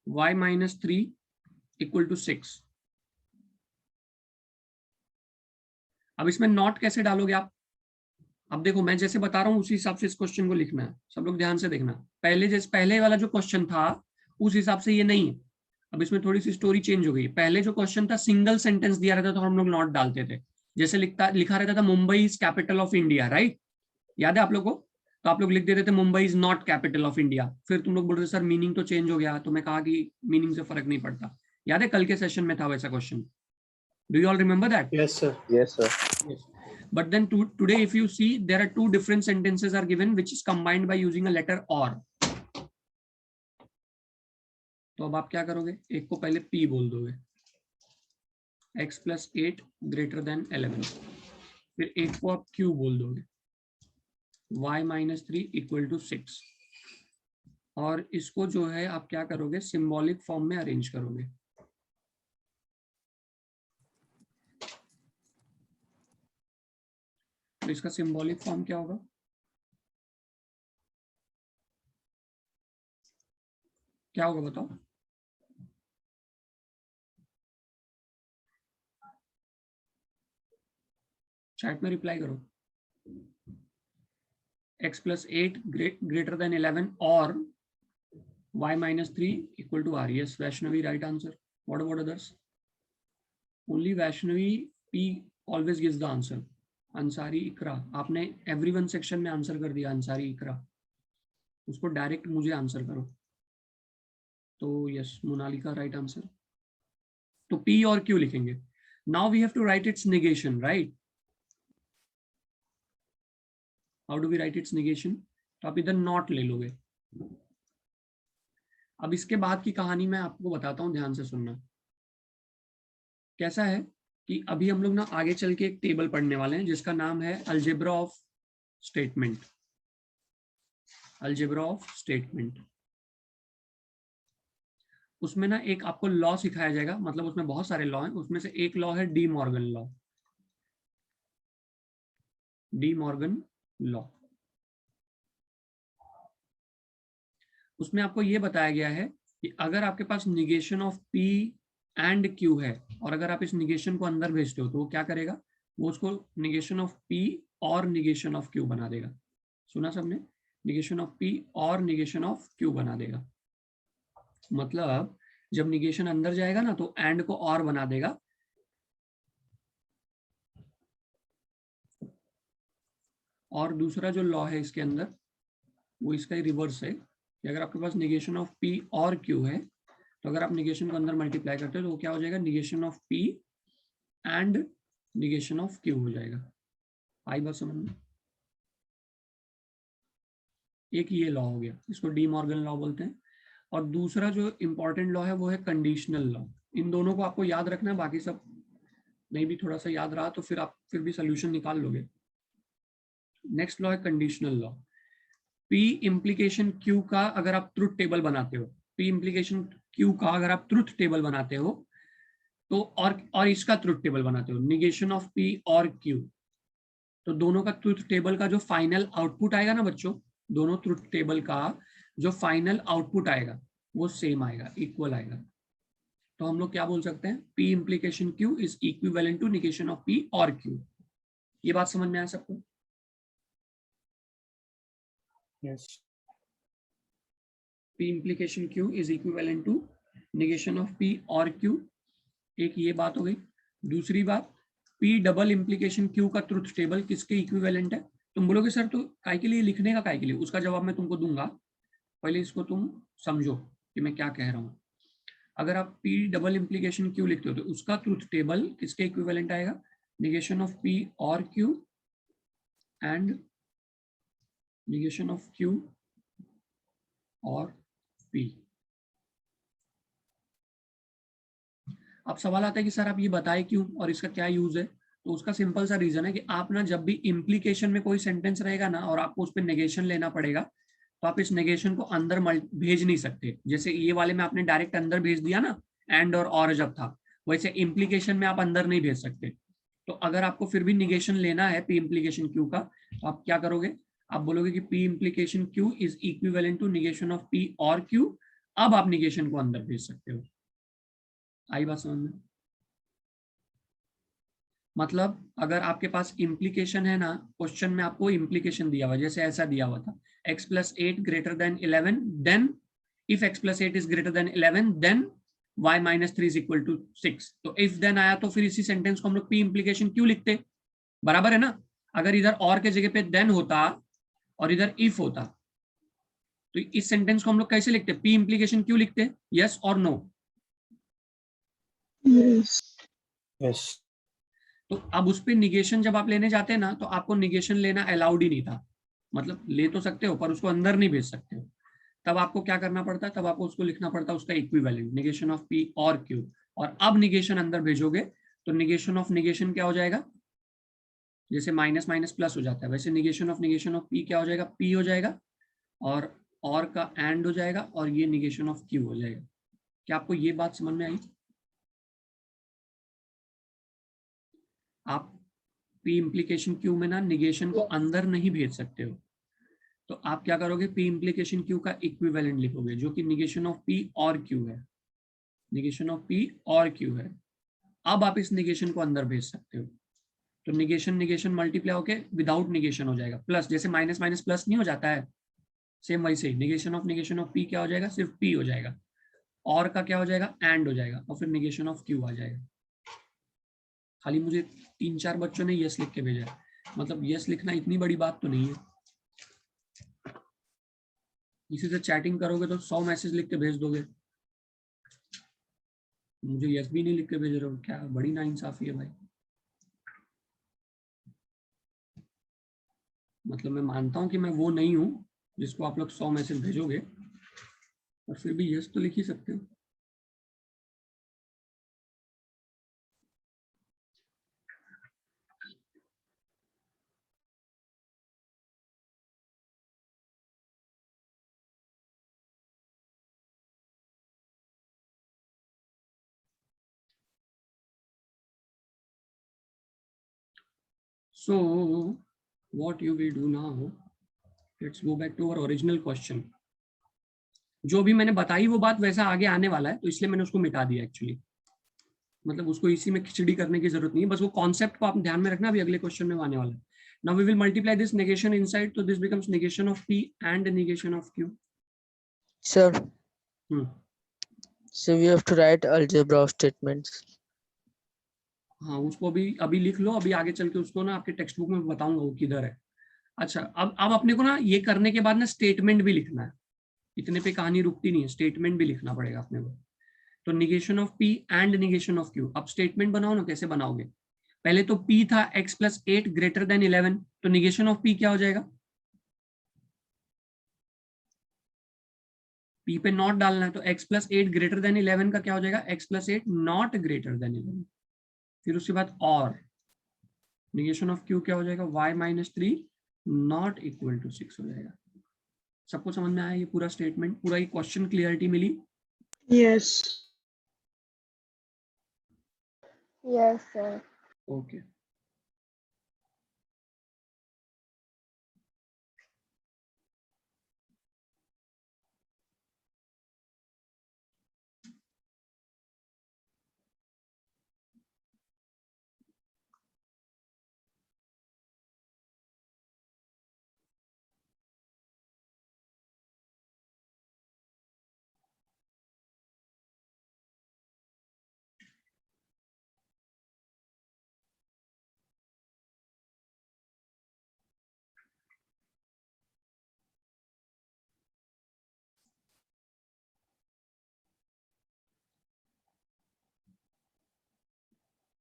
y minus 3 equal to 6। अब इसमें नॉट कैसे डालोगे आप? अब देखो मैं जैसे बता रहा हूं उसी हिसाब से इस क्वेश्चन को लिखना है, सब लोग ध्यान से देखना। पहले वाला जो क्वेश्चन था उस हिसाब से ये नहीं है। अब इसमें थोड़ी सी स्टोरी चेंज हो गई। पहले जो क्वेश्चन था सिंगल सेंटेंस दिया रहता था तो हम लोग नॉट डालते थे, जैसे लिखा रहता था Mumbai is capital of India, right? याद है आप लोग को? तो आप लोग लिख देते थे Mumbai is not capital of India. फिर तुम लोग बोल रहे सर मीनिंग तो चेंज हो गया, तो मैं कहा कि मीनिंग से फर्क नहीं पड़ता। याद है कल के सेशन में था वैसा question? Do you all remember that? Yes, sir. Yes, sir. Yes. But then today if you see there are two different sentences are given which is combined by using a letter or. तो अब आप क्या करोगे? एक को पहले P बोल दोगे, x plus 8 greater than 11, फिर एक को आप Q बोल दोगे, y minus 3 equal to 6, और इसको जो है आप क्या करोगे? सिंबॉलिक फॉर्म में अरेंज करोगे। तो इसका सिंबॉलिक फॉर्म क्या होगा? क्या होगा बताओ? चैट में रिप्लाई करो। x plus 8 greater than 11 or y minus 3 equal to r. Yes, Vaishnavi, right answer. What about others? Only Vaishnavi P always gives the answer. Ansari इकरा, आपने एवरीवन सेक्शन में आंसर कर दिया। अंसारी इकरा, उसको डायरेक्ट मुझे आंसर करो। तो यस, मोनालिका राइट आंसर। तो P और Q लिखेंगे। Now we have to write its negation, right? How do we write its negation? तो आप इधर नॉट ले लोगे। अब इसके बाद की कहानी मैं आपको बताता हूं, ध्यान से सुनना। कैसा है कि अभी हम लोग ना आगे चल के एक टेबल पढ़ने वाले हैं जिसका नाम है algebra of statement. Algebra of statement. उसमें ना एक आपको लॉ सिखाया जाएगा, मतलब उसमें बहुत सारे लॉ हैं, उसमें से एक लॉ है De Morgan law. De Morgan law. उसमें आपको यह बताया गया है कि अगर आपके पास negation of P and Q है और अगर आप इस निगेशन को अंदर भेजते हो तो वो क्या करेगा? वो उसको निगेशन ऑफ P और निगेशन ऑफ Q बना देगा। सुना सबने? निगेशन ऑफ P और निगेशन ऑफ Q बना देगा। मतलब जब निगेशन अंदर जाएगा ना तो एंड को और बना देगा। और दूसरा जो लॉ है इसके अंदर वो इसका ही रिवर्स है कि अगर आपके पास निगेशन ऑफ P और Q है तो अगर आप निगेशन को अंदर मल्टीप्लाई करते हो तो वो क्या हो जाएगा, negation of P and negation of Q हो जाएगा। आई बात समझ में? एक ये लॉ हो गया, इसको डी मॉर्गन लॉ बोलते हैं। और दूसरा जो इंपॉर्टेंट लॉ है वो है कंडीशनल लॉ। इन दोनों को आपको याद रखना है, बाकी सब नहीं भी थोड़ा सा याद रहा तो फिर आप फिर भी सोल्यूशन निकाल लोगे। नेक्स्ट लॉ है conditional law. P implication Q का अगर आप ट्रुथ टेबल बनाते हो, P इम्प्लीकेशन Q का अगर आप ट्रुथ टेबल बनाते हो तो और इसका ट्रुथ टेबल बनाते हो, निगेशन ऑफ P और Q, तो दोनों का ट्रुथ टेबल का जो फाइनल आउटपुट आएगा ना बच्चों, दोनों ट्रुथ टेबल का जो फाइनल आउटपुट आएगा वो सेम आएगा, इक्वल आएगा। तो हम लोग क्या बोल सकते हैं, P implication Q is equivalent to negation of P और Q। ये बात समझ में आया सबको? Yes. P implication Q is equivalent to negation of P और Q। एक ये बात हो गई। दूसरी बात, P डबल इम्प्लीकेशन Q का ट्रुथ टेबल किसके इक्विवेलेंट है? तुम बोलोगे सर तो काय के लिए लिखने का, काय के लिए? उसका जवाब मैं तुमको दूंगा, पहले इसको तुम समझो कि मैं क्या कह रहा हूँ। अगर आप P डबल इम्प्लीकेशन Q लिखते हो तो उसका ट्रुथ टेबल किसके इक्विवेलेंट आएगा, निगेशन ऑफ P और Q and negation of Q और P। अब सवाल आता है कि सर आप ये बताए क्यों और इसका क्या यूज है? तो उसका सिंपल सा रीजन है कि आप ना जब भी इम्प्लीकेशन में कोई सेंटेंस रहेगा ना और आपको उस पर नेगेशन लेना पड़ेगा तो आप इस नेगेशन को अंदर भेज नहीं सकते। जैसे ये वाले में आपने डायरेक्ट अंदर भेज दिया ना, एंड और जब था, वैसे इम्प्लीकेशन में आप अंदर नहीं भेज सकते। तो अगर आपको फिर भी निगेशन लेना है P इम्प्लीकेशन Q का, तो आप क्या करोगे, आप बोलोगे कि P implication Q is equivalent to negation of P और Q। अब आप निगेशन को अंदर भेज सकते हो। आई बात समझ में? मतलब अगर आपके पास इम्प्लीकेशन है ना, क्वेश्चन में आपको इम्प्लीकेशन दिया हुआ, जैसे ऐसा दिया हुआ था, x + 8 greater than 11, then if x + 8 is greater than 11 then y - 3 is equal to 6। तो if then आया तो फिर इसी सेंटेंस को हम लोग P इम्प्लीकेशन Q लिखते, बराबर है ना? अगर इधर और के जगह पे then होता और इधर if होता तो इस सेंटेंस को हम लोग कैसे लिखते, P इम्प्लीकेशन Q लिखते, यस और नो? Yes. तो अब उस पर निगेशन जब आप लेने जाते हैं ना तो आपको निगेशन लेना अलाउड ही नहीं था। मतलब ले तो सकते हो पर उसको अंदर नहीं भेज सकते हो। तब आपको क्या करना पड़ता है, तब आपको उसको लिखना पड़ता है उसका इक्विवेलेंट, निगेशन ऑफ P और Q। और अब निगेशन अंदर भेजोगे तो निगेशन ऑफ निगेशन क्या हो जाएगा, जैसे माइनस माइनस प्लस हो जाता है वैसे निगेशन ऑफ P क्या हो जाएगा, P हो जाएगा, और का एंड हो जाएगा, और ये निगेशन ऑफ Q हो जाएगा। क्या आपको ये बात समझ में आई? आप P इम्प्लीकेशन Q में ना निगेशन को अंदर नहीं भेज सकते हो, तो आप क्या करोगे, P इम्प्लीकेशन Q का इक्विवेलेंट लिखोगे जो कि निगेशन ऑफ P और Q है, निगेशन ऑफ P और Q है। अब आप इस निगेशन को अंदर भेज सकते हो, तो निगेशन निगेशन मल्टीप्लाई होके विदाउट निगेशन हो जाएगा, प्लस, जैसे माइनस माइनस प्लस नहीं हो जाता है, सेम वैसे ही निगेशन ऑफ P क्या हो जाएगा, सिर्फ P हो जाएगा, और का क्या हो जाएगा, एंड हो जाएगा, और फिर निगेशन ऑफ Q आ जाएगा। खाली मुझे 3-4 बच्चों ने यस लिख के भेजा है, मतलब यस लिखना इतनी बड़ी बात तो नहीं है। इसी से चैटिंग करोगे तो 100 मैसेज लिख के भेज दोगे, मुझे यस भी नहीं लिख के भेज रहे हो, क्या बड़ी नाइंसाफी है भाई। मतलब मैं मानता हूं कि मैं वो नहीं हूं जिसको आप लोग 100 मैसेज भेजोगे, और फिर भी यस तो लिख ही सकते हो। So what you will do now, let's go back to our original question। जो भी मैंने बताई वो बात वैसा आगे आने वाला है, तो इसलिए मैंने उसको मिटा दिया एक्चुअली। मतलब उसको इसी में खिचड़ी करने की जरूरत नहीं है, बस वो कॉन्सेप्ट को आप ध्यान में रखना, अभी अगले क्वेश्चन में आने वाला है. Now we will multiply this negation inside, तो this becomes negation of P and negation of Q. Sir, hmm. so we have to write algebra of statements. हाँ, उसको अभी लिख लो, अभी आगे चल के उसको ना आपके टेक्स्ट बुक में बताऊंगा वो किधर है. अच्छा, अब अपने को ना ये करने के बाद ना स्टेटमेंट भी लिखना है, इतने पे कहानी रुकती नहीं है, स्टेटमेंट भी लिखना पड़ेगा अपने को. तो negation of P and negation of Q. अब स्टेटमेंट बनाओ ना, कैसे बनाओगे? पहले तो P था x+8 ग्रेटर देन 11, तो निगेशन ऑफ P क्या हो जाएगा? P पे नॉट डालना है, तो x+8 ग्रेटर देन 11 का क्या हो जाएगा? x+8 not greater than 11. फिर उसके बाद और निगेशन ऑफ Q क्या हो जाएगा? y-3 नॉट इक्वल टू 6 हो जाएगा. सबको समझ में आया ये पूरा स्टेटमेंट? पूरा ये क्वेश्चन क्लियरिटी मिली? Yes. Yes, sir. Okay.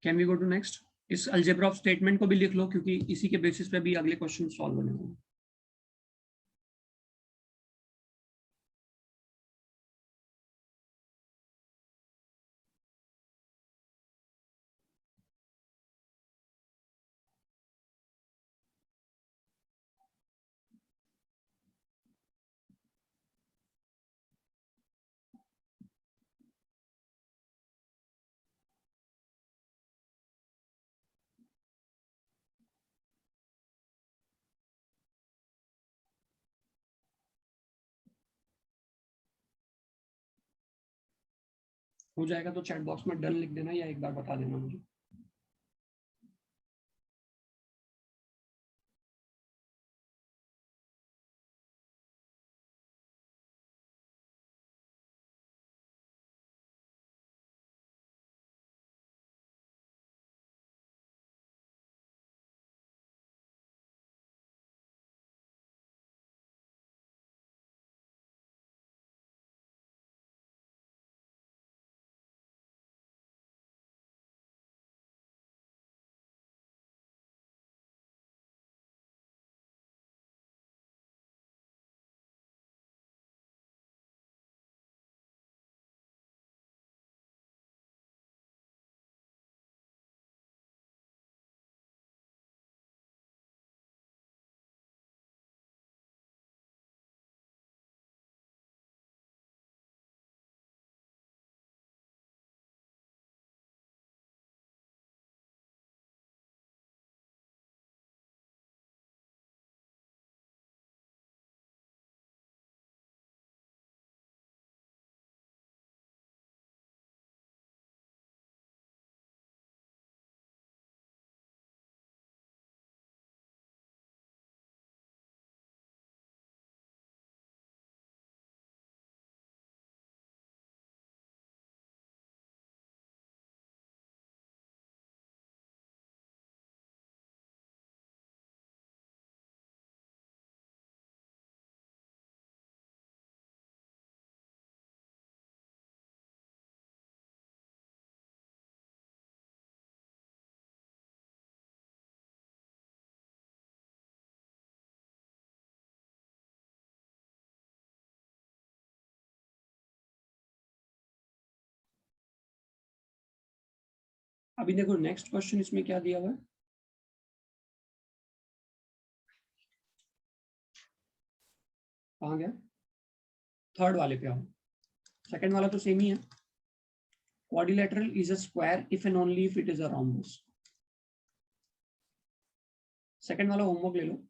Can we go to next? इस अलजेब्रा ऑफ स्टेटमेंट को भी लिख लो, क्योंकि इसी के बेसिस पे भी अगले क्वेश्चन सॉल्व होने होंगे. हो जाएगा तो चैट बॉक्स में डन लिख देना, या एक बार बता देना मुझे. अभी देखो नेक्स्ट क्वेश्चन इसमें क्या दिया हुआ है. कहाँ गया? थर्ड वाले पे आओ. सेकंड वाला तो सेम ही है. Quadrilateral is a square if and only if it is a rhombus. Second वाला होमवर्क ले लो.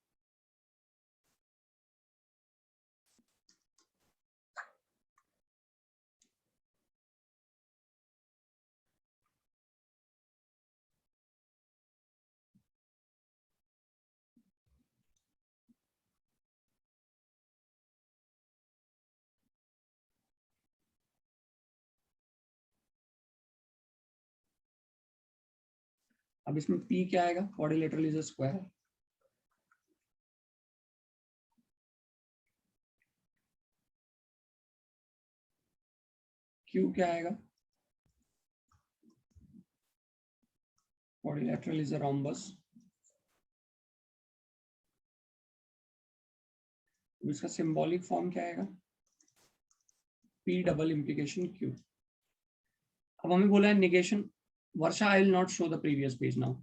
अब इसमें P क्या आएगा? Quadrilateral is a square. Q क्या आएगा? Quadrilateral is a rhombus. इसका सिंबॉलिक फॉर्म क्या आएगा? P double implication Q। अब हमें बोला है negation. Varsha, I will not show the previous page now.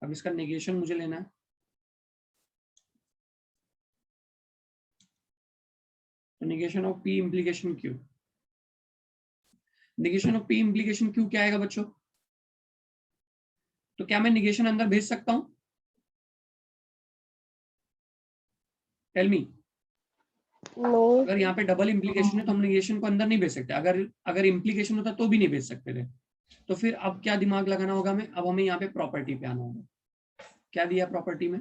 अब इसका निगेशन मुझे लेना है। तो negation of P implication Q। Negation of P implication Q क्या आएगा बच्चों? तो क्या मैं निगेशन अंदर भेज सकता हूं? Tell me. No. अगर यहाँ पे डबल इम्प्लीकेशन है तो हम निगेशन को अंदर नहीं भेज सकते। अगर इम्प्लीकेशन होता तो भी नहीं भेज सकते थे। तो फिर अब क्या दिमाग लगाना होगा हमें? अब हमें यहाँ पे प्रॉपर्टी पे आना होगा। क्या दिया प्रॉपर्टी में?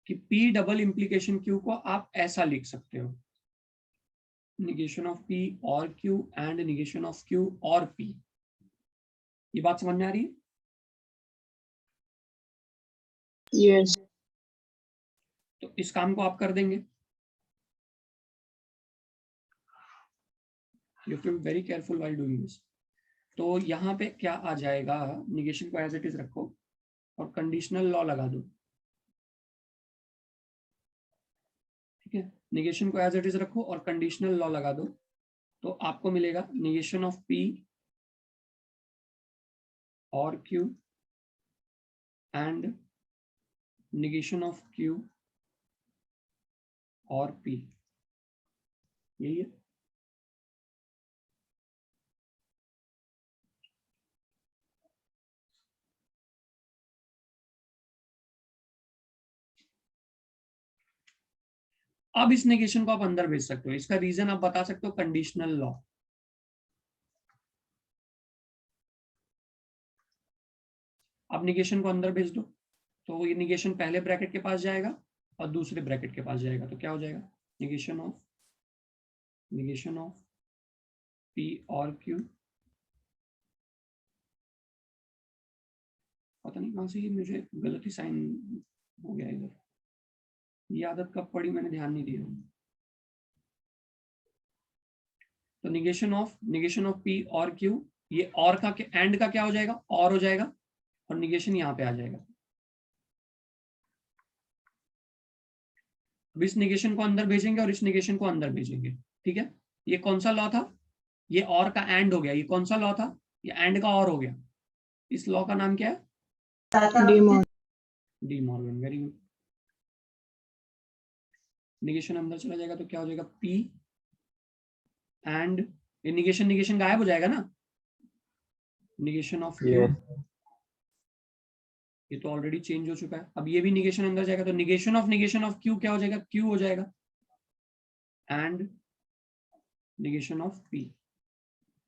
कि P डबल इम्प्लीकेशन Q को आप ऐसा लिख सकते हो, निगेशन ऑफ P और Q and negation of Q और P। ये बात समझ में आ रही है? Yes. तो इस काम को आप कर देंगे। You have to be very careful while doing this. तो यहाँ पे क्या आ जाएगा? निगेशन को एज इट इज रखो और कंडीशनल लॉ लगा दो। ठीक है, निगेशन को एज इट इज रखो और कंडीशनल लॉ लगा दो। तो आपको मिलेगा निगेशन ऑफ P और Q and negation of Q और P। यही है। अब इस नेगेशन को आप अंदर भेज सकते हो। इसका रीजन आप बता सकते हो, कंडीशनल लॉ। अब निगेशन को अंदर भेज दो तो ये निगेशन पहले ब्रैकेट के पास जाएगा और दूसरे ब्रैकेट के पास जाएगा। तो क्या हो जाएगा? निगेशन ऑफ P और Q। पता नहीं कहां से ये मुझे गलती साइन हो गया इधर। ये आदत कब पड़ी मैंने ध्यान नहीं दिया। तो निगेशन ऑफ P और Q, ये और का एंड का क्या हो जाएगा? और हो जाएगा और निगेशन यहाँ पे आ जाएगा। अब इस निगेशन को अंदर भेजेंगे और इस निगेशन को अंदर भेजेंगे। ठीक है, ये कौन सा लॉ था? ये और का एंड हो गया। ये कौन सा लॉ था? ये एंड का और हो गया। इस लॉ का नाम क्या है? De Morgan. Very good. Negation अंदर चला जाएगा तो क्या हो जाएगा? P एंड ये निगेशन गायब हो जाएगा ना। Negation of Q। Yes. ये तो ऑलरेडी चेंज हो चुका है। अब ये भी निगेशन अंदर जाएगा तो निगेशन ऑफ Q क्या हो जाएगा? Q हो जाएगा एंड निगेशन ऑफ P।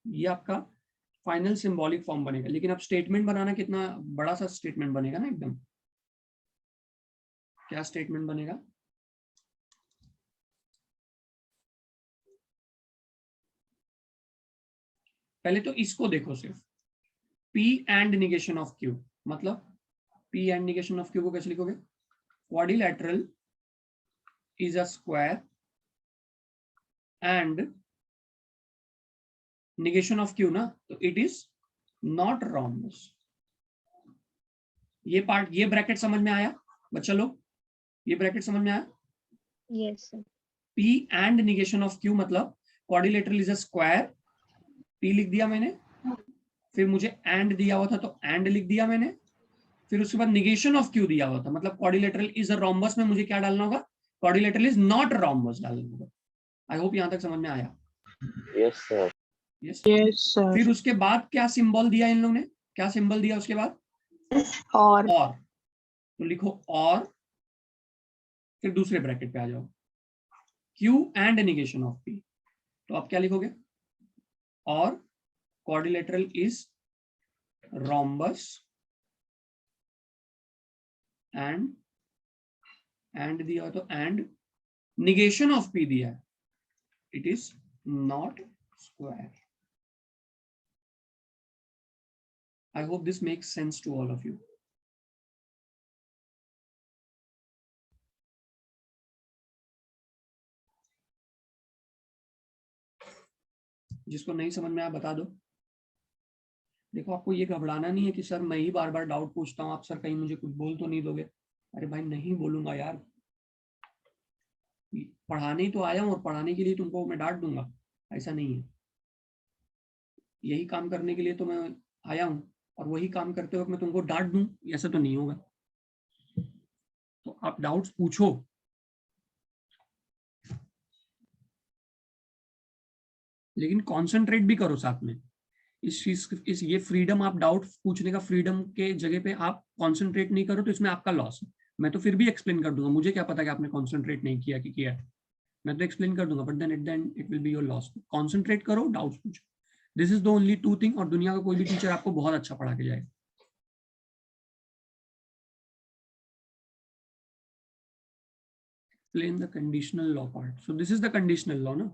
ये आपका फाइनल सिंबॉलिक फॉर्म बनेगा। लेकिन अब स्टेटमेंट बनाना कितना बड़ा सा स्टेटमेंट बनेगा ना एकदम। क्या स्टेटमेंट बनेगा? पहले तो इसको देखो सिर्फ, P and negation of Q। मतलब P and negation of Q को कैसे लिखोगे? Quadrilateral is a square and negation of Q ना, तो इट इज नॉट रोम्बस। ये पार्ट, ये ब्रैकेट समझ में आया बच्चा लोग? ये ब्रैकेट समझ में आया? Yes, sir. P and negation of Q मतलब quadrilateral is a square. P लिख दिया मैंने, फिर मुझे एंड दिया हुआ था तो एंड लिख दिया मैंने, फिर उसके बाद निगेशन ऑफ Q दिया हुआ था मतलब क्वाड्रिलेटरल इज अ रोम्बस में मुझे क्या डालना होगा? क्वाड्रिलेटरल इज नॉट रोम्बस डालना होगा। आई होप यहां तक समझ में आया। Yes, sir. Yes. Yes, sir. फिर उसके बाद क्या सिंबल दिया इन लोगों ने? क्या सिंबल दिया उसके बाद? और और। तो लिखो और, फिर दूसरे ब्रैकेट पे आ जाओ, Q and negation of P। तो आप क्या लिखोगे? और क्वाड्रिलेटरल इज रोम्बस एंड दिया हो तो एंड निगेशन ऑफ P दिया है It is not square. I hope this makes sense to all of you. जिसको नहीं समझ में आया बता दो। देखो आपको ये घबराना नहीं है कि सर मैं ही बार बार डाउट पूछता हूँ, आप सर कहीं मुझे कुछ बोल तो नहीं दोगे। अरे भाई नहीं बोलूंगा यार, पढ़ाने ही तो आया हूँ और पढ़ाने के लिए तुमको मैं डांट दूंगा, ऐसा नहीं है। यही काम करने के लिए तो मैं आया हूँ और वही काम करते वक्त मैं तुमको डांट दूं, ऐसा तो नहीं होगा। तो आप डाउट्स पूछो, लेकिन कंसंट्रेट भी करो साथ में। इस ये फ्रीडम, आप डाउट पूछने का फ्रीडम के जगह पे आप कंसंट्रेट नहीं करो तो इसमें आपका लॉस है। मैं तो फिर भी एक्सप्लेन कर दूंगा, मुझे क्या पता कि आपने कंसंट्रेट नहीं किया कि किया है, मैं तो एक्सप्लेन कर दूंगा, but then at the end it will be your loss. Concentrate करो, डाउट्स पूछो, this is the only two thing. और दुनिया का कोई भी टीचर आपको बहुत अच्छा पढ़ा के जाएगा। Explain the conditional law part. So this is the conditional law, no?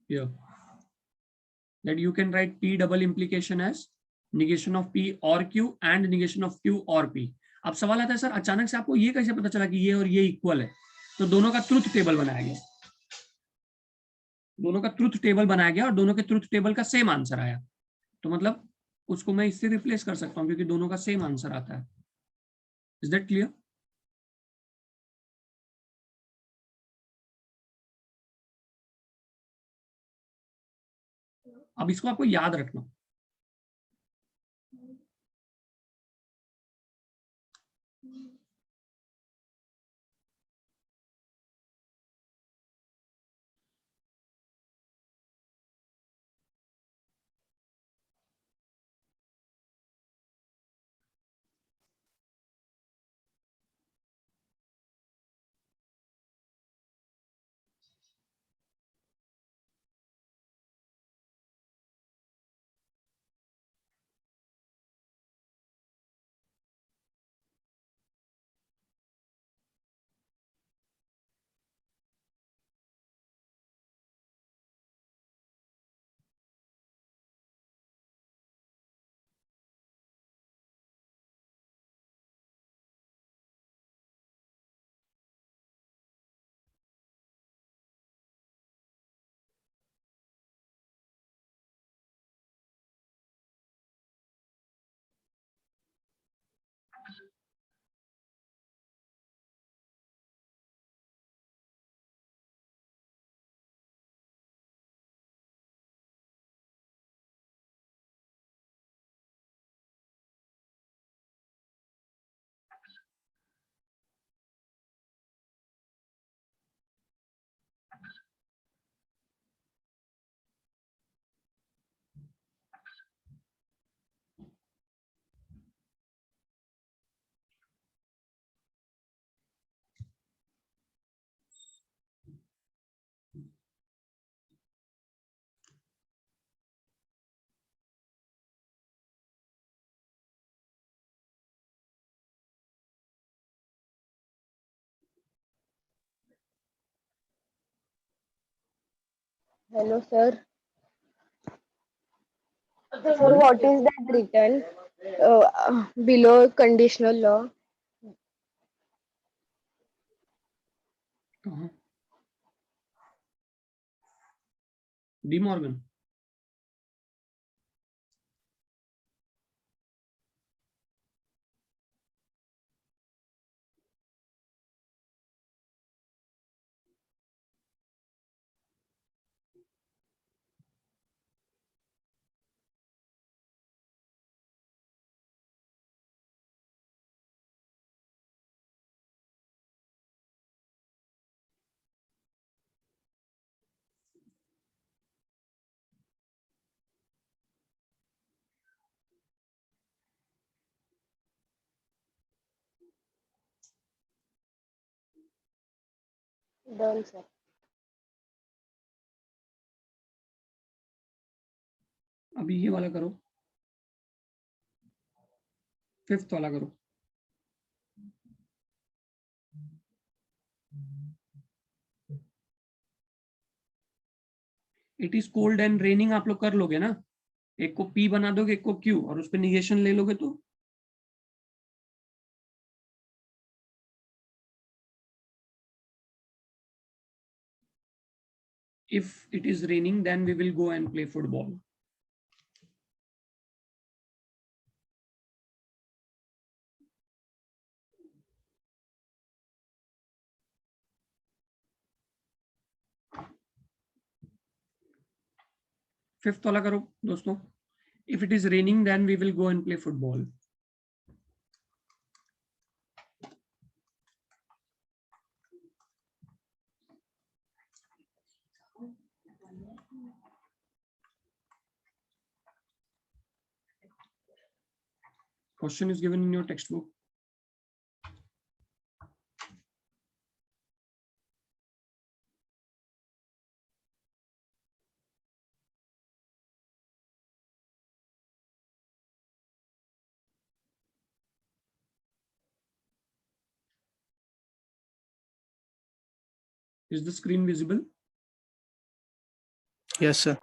Here. That you can write P double implication as negation of P or Q and negation of Q or P. अब सवाल आता है sir अचानक से आपको ये कैसे पता चला कि ये और ये इक्वल है? तो दोनों का ट्रुथ टेबल बनाया गया, दोनों का ट्रुथ टेबल बनाया गया और दोनों के ट्रुथ टेबल का सेम आंसर आया। तो मतलब उसको मैं इससे रिप्लेस कर सकता हूँ क्योंकि दोनों का सेम आंसर आता है। Is that clear? अब इसको आपको याद रखना। Hello, sir. Sir, what is that written below conditional law? कहाँ? De Morgan. Done, sir. अभी ये वाला करो, फिफ्थ वाला करो। It is cold and raining आप लोग कर लोगे ना, एक को P बना दोगे एक को Q और उस पर निगेशन ले लोगे तो if it is raining then we will go and play football. Fifth वाला करो दोस्तों, if it is raining then we will go and play football. Question is given in your textbook. Is the screen visible? Yes, sir.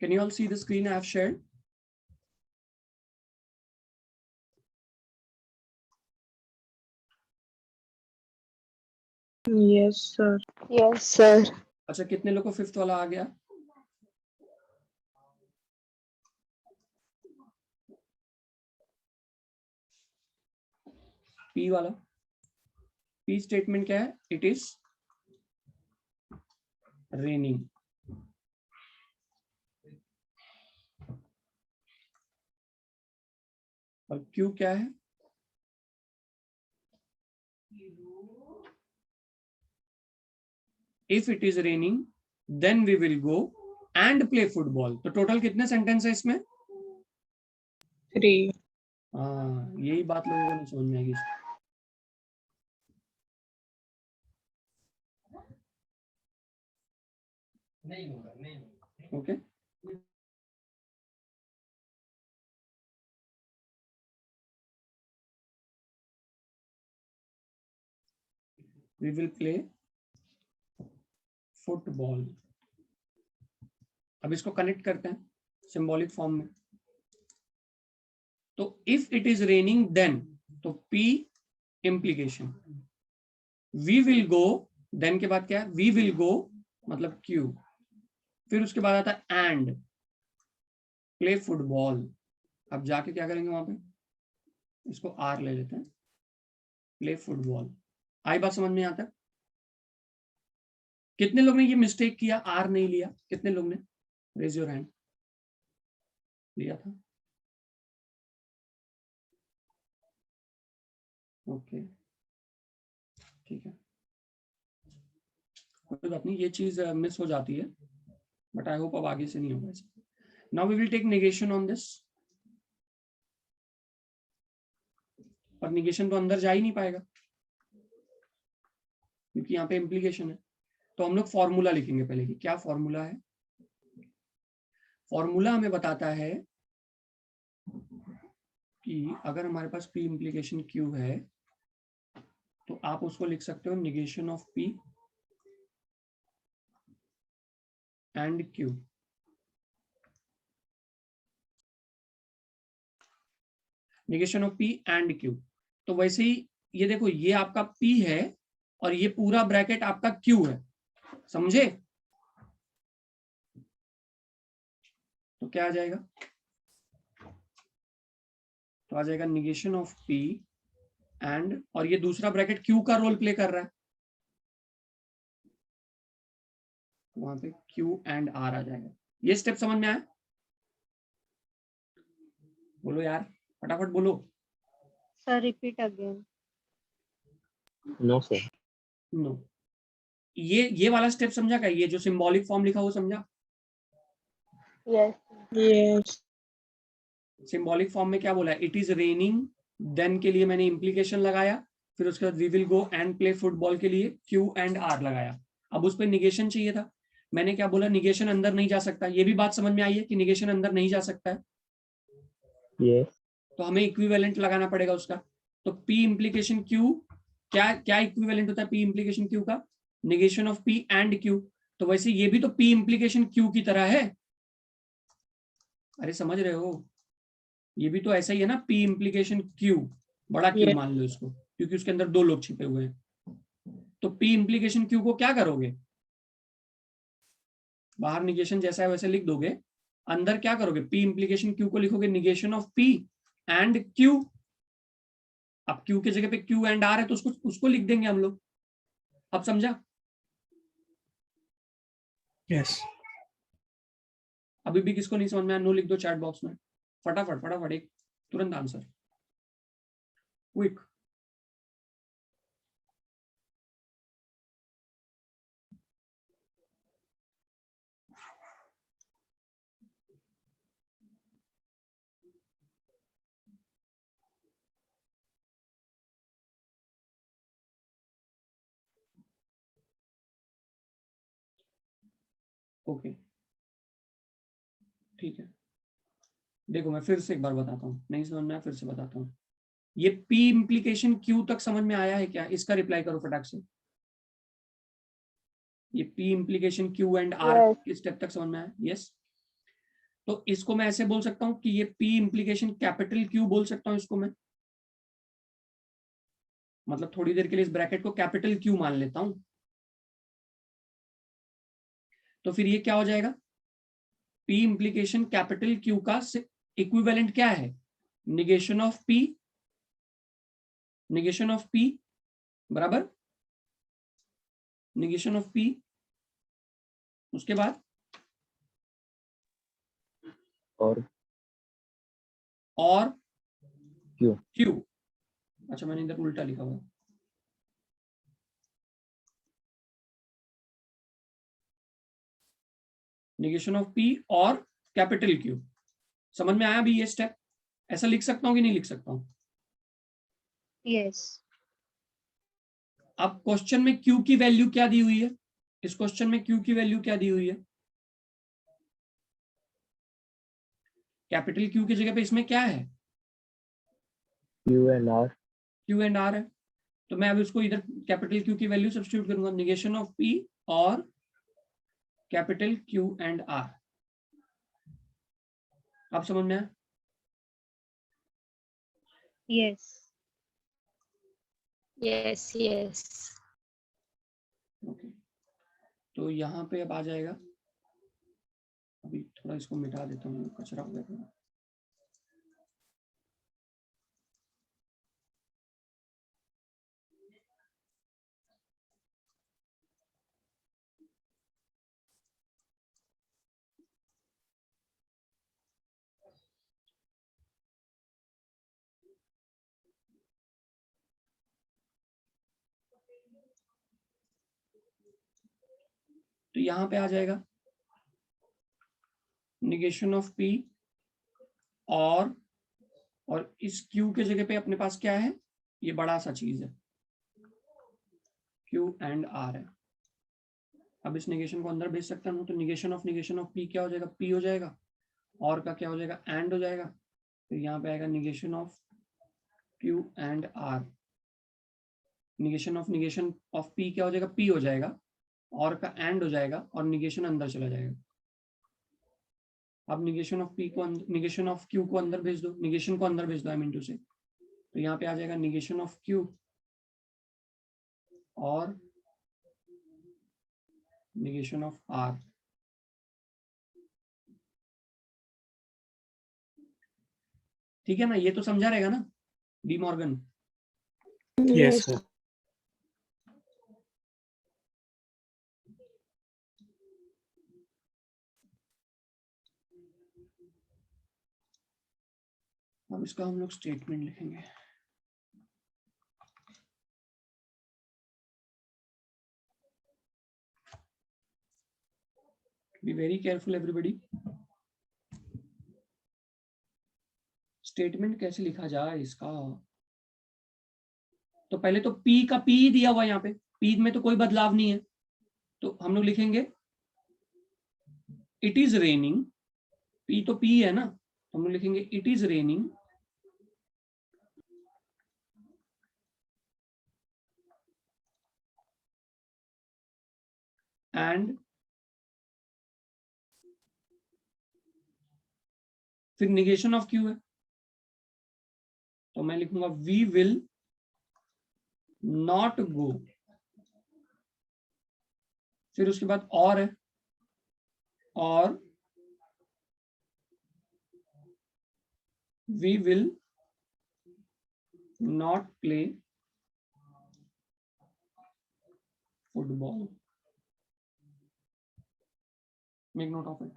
Can you all see the screen I have shared? Yes, sir. Yes, sir. अच्छा, कितने लोग को fifth वाला आ गया? P वाला, P statement क्या है? It is raining. और क्यू क्या है? If it is raining then we will go and play football. तो टोटल कितने सेंटेंस है इसमें? 3. हाँ, यही बात लोगों को नहीं समझ में आएगी। Okay, we will play football. अब इसको कनेक्ट करते हैं सिंबॉलिक फॉर्म में। तो if it is raining then, तो P implication, we will go, then के बाद क्या है? वी विल गो मतलब क्यू, फिर उसके बाद आता है एंड प्ले फुटबॉल। अब जाके क्या करेंगे वहां पे? इसको आर ले लेते हैं, प्ले फुटबॉल। आई बात समझ में यहाँ तक? कितने लोग ने ये मिस्टेक किया, आर नहीं लिया? कितने लोग ने? Raise your hand. लिया था? ओके, ठीक है, कोई बात नहीं, ये चीज मिस हो जाती है, बट आई होप अब आगे से नहीं होगा ऐसा। Now we will take negation on this. पर नेगेशन तो अंदर जा ही नहीं पाएगा क्योंकि यहाँ पे इम्प्लीकेशन है। तो हम लोग फॉर्मूला लिखेंगे पहले कि क्या फॉर्मूला है। फॉर्मूला हमें बताता है कि अगर हमारे पास पी इम्प्लीकेशन क्यू है तो आप उसको लिख सकते हो negation of P and Q. Negation of P and Q. तो वैसे ही ये देखो, ये आपका पी है और ये पूरा ब्रैकेट आपका क्यू है, समझे? तो क्या आ जाएगा? तो आ जाएगा नेगेशन ऑफ पी एंड, और ये दूसरा ब्रैकेट क्यू का रोल प्ले कर रहा है, वहां पे क्यू एंड आर आ जाएगा। ये स्टेप समझ में आया? बोलो यार, फटाफट बोलो। Sir, repeat again. No, sir. No, ये वाला स्टेप समझा क्या? ये जो सिंबॉलिक फॉर्म लिखा वो समझा? Yes. Yes. सिंबॉलिक फॉर्म में क्या बोला है? इट इज रेनिंग, देन के लिए मैंने इम्प्लीकेशन लगाया, फिर उसके बाद we will go and play football के लिए क्यू एंड आर लगाया। अब उस पर निगेशन चाहिए था, मैंने क्या बोला? निगेशन अंदर नहीं जा सकता। ये भी बात समझ में आई है कि निगेशन अंदर नहीं जा सकता है? Yes. तो हमें इक्विवेलेंट लगाना पड़ेगा उसका। तो पी इम्प्लीकेशन क्यू, क्या इक्विवेलेंट होता है पी इम्प्लीकेशन क्यू का? Negation of P and Q. तो वैसे ये भी तो पी इम्प्लीकेशन क्यू की तरह है। अरे समझ रहे हो? ये भी तो ऐसा ही है ना, पी इम्प्लीकेशन क्यू, बड़ा क्यू Yes. मान लो इसको, क्योंकि उसके अंदर दो लोग छिपे हुए हैं। तो पी इम्प्लीकेशन क्यू को क्या करोगे? बाहर निगेशन जैसा है वैसे लिख दोगे, अंदर क्या करोगे? पी इम्प्लीकेशन क्यू को लिखोगे negation of P and Q. अब क्यू की जगह पे क्यू एंड आर है तो उसको लिख देंगे हम लोग। अब समझा? Yes. अभी भी किसको नहीं समझ में आया? नो लिख दो चैट बॉक्स में, फटाफट फटाफट, एक तुरंत आंसर, क्विक। ओके, ठीक है, देखो मैं फिर से एक बार बताता हूँ, नहीं समझ में आया फिर से बताता हूँ। ये पी इम्प्लीकेशन क्यू तक समझ में आया है क्या? इसका रिप्लाई करो फटाक से। ये P implication Q and R Yes. किस स्टेप तक समझ में आया? यस। तो इसको मैं ऐसे बोल सकता हूं कि ये P इंप्लीकेशन कैपिटल Q बोल सकता हूं इसको मैं, मतलब थोड़ी देर के लिए इस ब्रैकेट को कैपिटल Q मान लेता हूं। तो फिर ये क्या हो जाएगा, P इंप्लीकेशन कैपिटल Q का इक्विवेलेंट क्या है, negation of P, negation of P बराबर निगेशन ऑफ P, उसके बाद और Q। Q। अच्छा मैंने इधर उल्टा लिखा हुआ, निगेशन ऑफ P और कैपिटल Q। समझ में आया अभी ये स्टेप? ऐसा लिख सकता हूं कि नहीं लिख सकता हूं? Yes. अब क्वेश्चन में Q की वैल्यू क्या दी हुई है, इस क्वेश्चन में Q की वैल्यू क्या दी हुई है, कैपिटल Q की जगह पे इसमें क्या है, Q and R। Q and R है। तो मैं अब इसको इधर कैपिटल Q की वैल्यू सब्स्टिट्यूट करूंगा, निगेशन ऑफ P और कैपिटल Q एंड R। आप समझ में आया? Yes. Yes, yes. ओके, तो यहाँ पे अब आ जाएगा, अभी थोड़ा इसको मिटा देता हूँ, कचरा हो गया थोड़ा। तो यहाँ पे आ जाएगा निगेशन ऑफ P और इस Q के जगह पे अपने पास क्या है, ये बड़ा सा चीज है Q एंड R है। अब इस निगेशन को अंदर भेज सकता हूँ, तो निगेशन ऑफ P क्या हो जाएगा, P हो जाएगा, और का क्या हो जाएगा, एंड हो जाएगा। फिर यहाँ पे आएगा negation of Q and R, negation of P क्या हो जाएगा, P हो जाएगा, और का एंड हो जाएगा, और निगेशन अंदर चला जाएगा। अब निगेशन ऑफ Q को अंदर भेज दो, निगेशन को अंदर भेज दो, आई मीन टू से, तो यहाँ पे आ जाएगा निगेशन ऑफ Q और निगेशन ऑफ R। ठीक है ना, ये तो समझा रहेगा ना डी मॉर्गन? Yes, sir. अब इसका हम लोग स्टेटमेंट लिखेंगे। B very careful everybody. Statement कैसे लिखा जाए इसका, तो पहले तो P का P दिया हुआ यहाँ पे, P में तो कोई बदलाव नहीं है, तो हम लोग लिखेंगे इट इज रेनिंग, P तो P है ना, तो हम लोग लिखेंगे इट इज रेनिंग एंड फिर निगेशन ऑफ Q है, तो मैं लिखूंगा वी विल नॉट गो, फिर उसके बाद और है, और we will not play football, make note of it.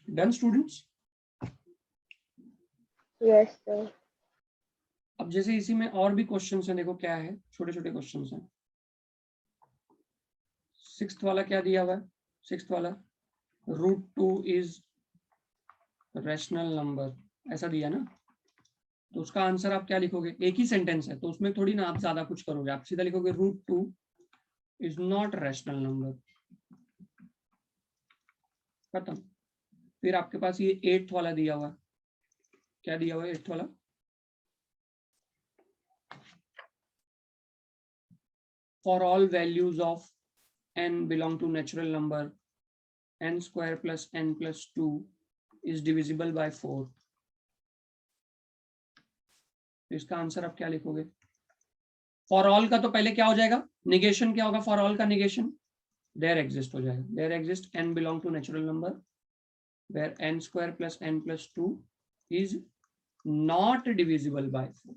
Done students? Yes, sir. अब जैसे इसी में और भी क्वेश्चंस हैं, देखो क्या है, छोटे छोटे क्वेश्चंस हैं। 6th वाला क्या दिया हुआ है? 6th वाला √2 इज रैशनल नंबर, ऐसा दिया ना, तो उसका आंसर आप क्या लिखोगे? एक ही सेंटेंस है तो उसमें थोड़ी ना आप ज्यादा कुछ करोगे, आप सीधा लिखोगे √2 इज नॉट रैशनल नंबर, खत्म। फिर आपके पास ये 8th वाला दिया हुआ है, क्या दिया हुआ है 8th वाला? For all values of n belong to natural number n square plus n plus 2 is divisible by 4। इसका आंसर आप क्या लिखोगे? फॉर ऑल का तो पहले क्या हो जाएगा? निगेशन क्या होगा? फॉर ऑल का निगेशन देयर एग्जिस्ट हो जाएगा। There exist n belong to natural number where n square plus n plus 2 is not divisible by 4।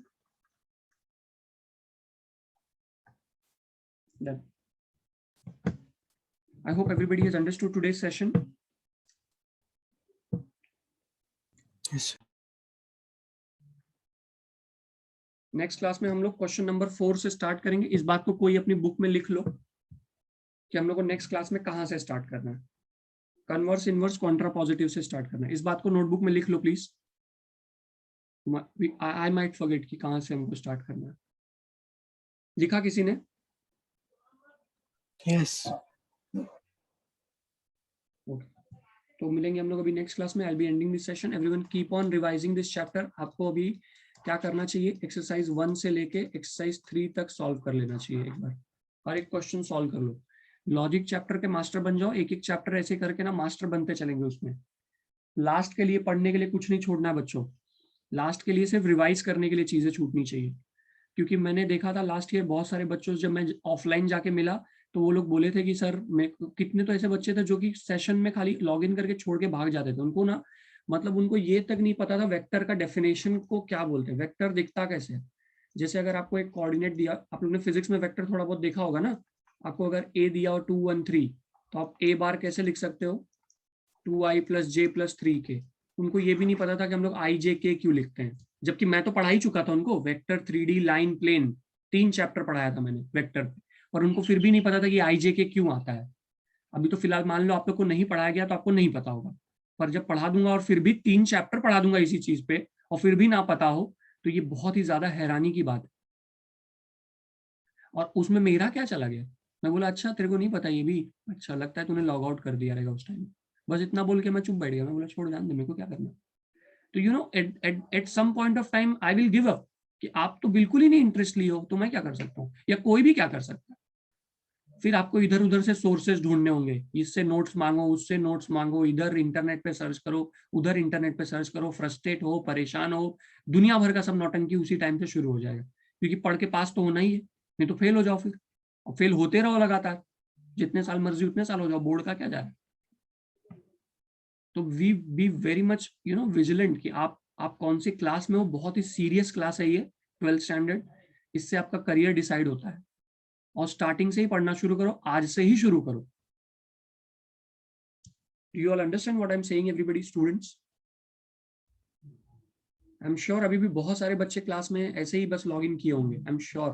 Done. I hope everybody has understood today's session. Yes, sir. Next class में हम लोग question number 4 से start करेंगे। इस बात को कोई अपनी बुक में लिख लो कि हम लोग को नेक्स्ट क्लास में कहां से स्टार्ट करना है। कन्वर्स, इनवर्स, कॉन्ट्रा पॉजिटिव से स्टार्ट करना है। इस बात को नोटबुक में लिख लो प्लीज। आई माइट फॉरगेट कि कहां से हमको स्टार्ट करना है। लिखा किसी ने? Yes. ओके, तो मिलेंगे हम लोग अभी नेक्स्ट क्लास में। I will be ending this session. Everyone keep on revising this chapter. आपको अभी क्या करना चाहिए? एक्सरसाइज 1 से लेके एक्सरसाइज 3 तक सॉल्व कर लेना चाहिए एक बार, और एक क्वेश्चन सॉल्व कर लो। लॉजिक चैप्टर के मास्टर बन जाओ। एक एक चैप्टर ऐसे करके ना मास्टर बनते चलेंगे उसमें। लास्ट के लिए पढ़ने के लिए कुछ नहीं छोड़ना है बच्चों। लास्ट के लिए सिर्फ रिवाइज करने के लिए चीजें छूटनी चाहिए, क्योंकि मैंने देखा था लास्ट ईयर बहुत सारे बच्चों से जब मैं ऑफलाइन जाके मिला तो वो लोग बोले थे कि सर कितने तो ऐसे बच्चे थे जो कि सेशन में खाली लॉगिन करके छोड़ के भाग जाते थे। उनको ना मतलब उनको ये तक नहीं पता था वेक्टर का डेफिनेशन को क्या बोलते हैं, वेक्टर दिखता कैसे है। जैसे अगर आपको एक कोऑर्डिनेट दिया, आप लोगों ने फिजिक्स में वेक्टर थोड़ा बहुत देखा होगा ना, आपको अगर ए दिया हो 2 1 3 तो आप ए बार कैसे लिख सकते हो? 2i + j + 3k। उनको ये भी नहीं पता था कि हम लोग i j k क्यों लिखते हैं, जबकि मैं तो पढ़ा ही चुका था उनको vector, 3D, line, plane, 3 chapter पढ़ाया था मैंने वेक्टर पे, और उनको फिर भी नहीं पता था कि i j k क्यों आता है। अभी तो फिलहाल मान लो आप लोग को नहीं पढ़ाया गया तो आपको नहीं पता होगा, पर जब पढ़ा दूंगा और फिर भी 3 चैप्टर पढ़ा दूंगा इसी चीज पे और फिर भी ना पता हो तो ये बहुत ही ज्यादा हैरानी की बात है। और उसमें मेरा क्या चला गया? मैं बोला अच्छा तेरे को नहीं पता ये भी, अच्छा लगता है तूने लॉग आउट कर दिया रहेगा उस टाइम। बस इतना बोल के मैं चुप बैठ गया। मैं बोला छोड़ जान दे, मेरे को क्या करना। तो you know at some point of time I will give up कि आप तो बिल्कुल ही नहीं इंटरेस्ट लिए हो, तो मैं क्या कर सकता हूँ, या कोई भी क्या कर सकता है। फिर आपको इधर उधर से सोर्सेज ढूंढने होंगे, इससे नोट्स मांगो, उससे नोट्स मांगो, इधर इंटरनेट पे सर्च करो, उधर इंटरनेट पे सर्च करो, फ्रस्ट्रेट हो, परेशान हो, दुनिया भर का सब नौटंकी उसी टाइम से शुरू हो जाएगा, क्योंकि पढ़ के पास तो होना ही है, नहीं तो फेल हो जाओ फिर, और फेल होते रहो लगातार, जितने साल मर्जी उतने साल हो जाओ, बोर्ड का क्या जा रहा है। तो we be very much vigilant कि आप कौन सी क्लास में हो। बहुत ही सीरियस क्लास है ये 12th स्टैंडर्ड, इससे आपका करियर डिसाइड होता है, और स्टार्टिंग से ही पढ़ना शुरू करो, आज से ही शुरू करो। Do you all understand what I'm saying, everybody, students? I'm sure अभी भी बहुत सारे बच्चे क्लास में ऐसे ही बस लॉगिन किए होंगे। I'm sure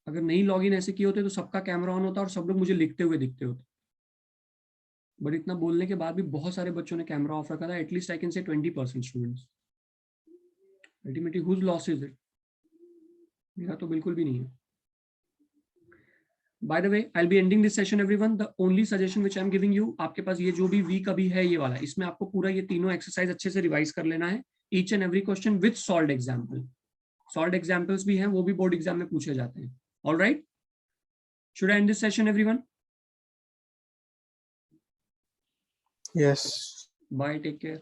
अगर नहीं लॉगिन ऐसे किए होते तो सबका कैमरा ऑन होता और सब लोग मुझे लिखते हुए दिखते होते। बट इतना बोलने के बाद भी बहुत सारे बच्चों ने कैमरा ऑफ रखा था। At least I can say 20% students. Ultimately whose loss is it? मेरा तो बिल्कुल भी नहीं है। By the way, I'll be ending this session, everyone. The only suggestion which I'm giving you, आपके पास ये जो भी वीक अभी है ये वाला, इसमें आपको पूरा ये तीनों एक्सरसाइज अच्छे से रिवाइज कर लेना है, each and every question with solved example. Solved examples भी हैं, वो भी बोर्ड एग्जाम में पूछे जाते हैं. All right? Should I end this session, everyone? Yes. Bye. Take care.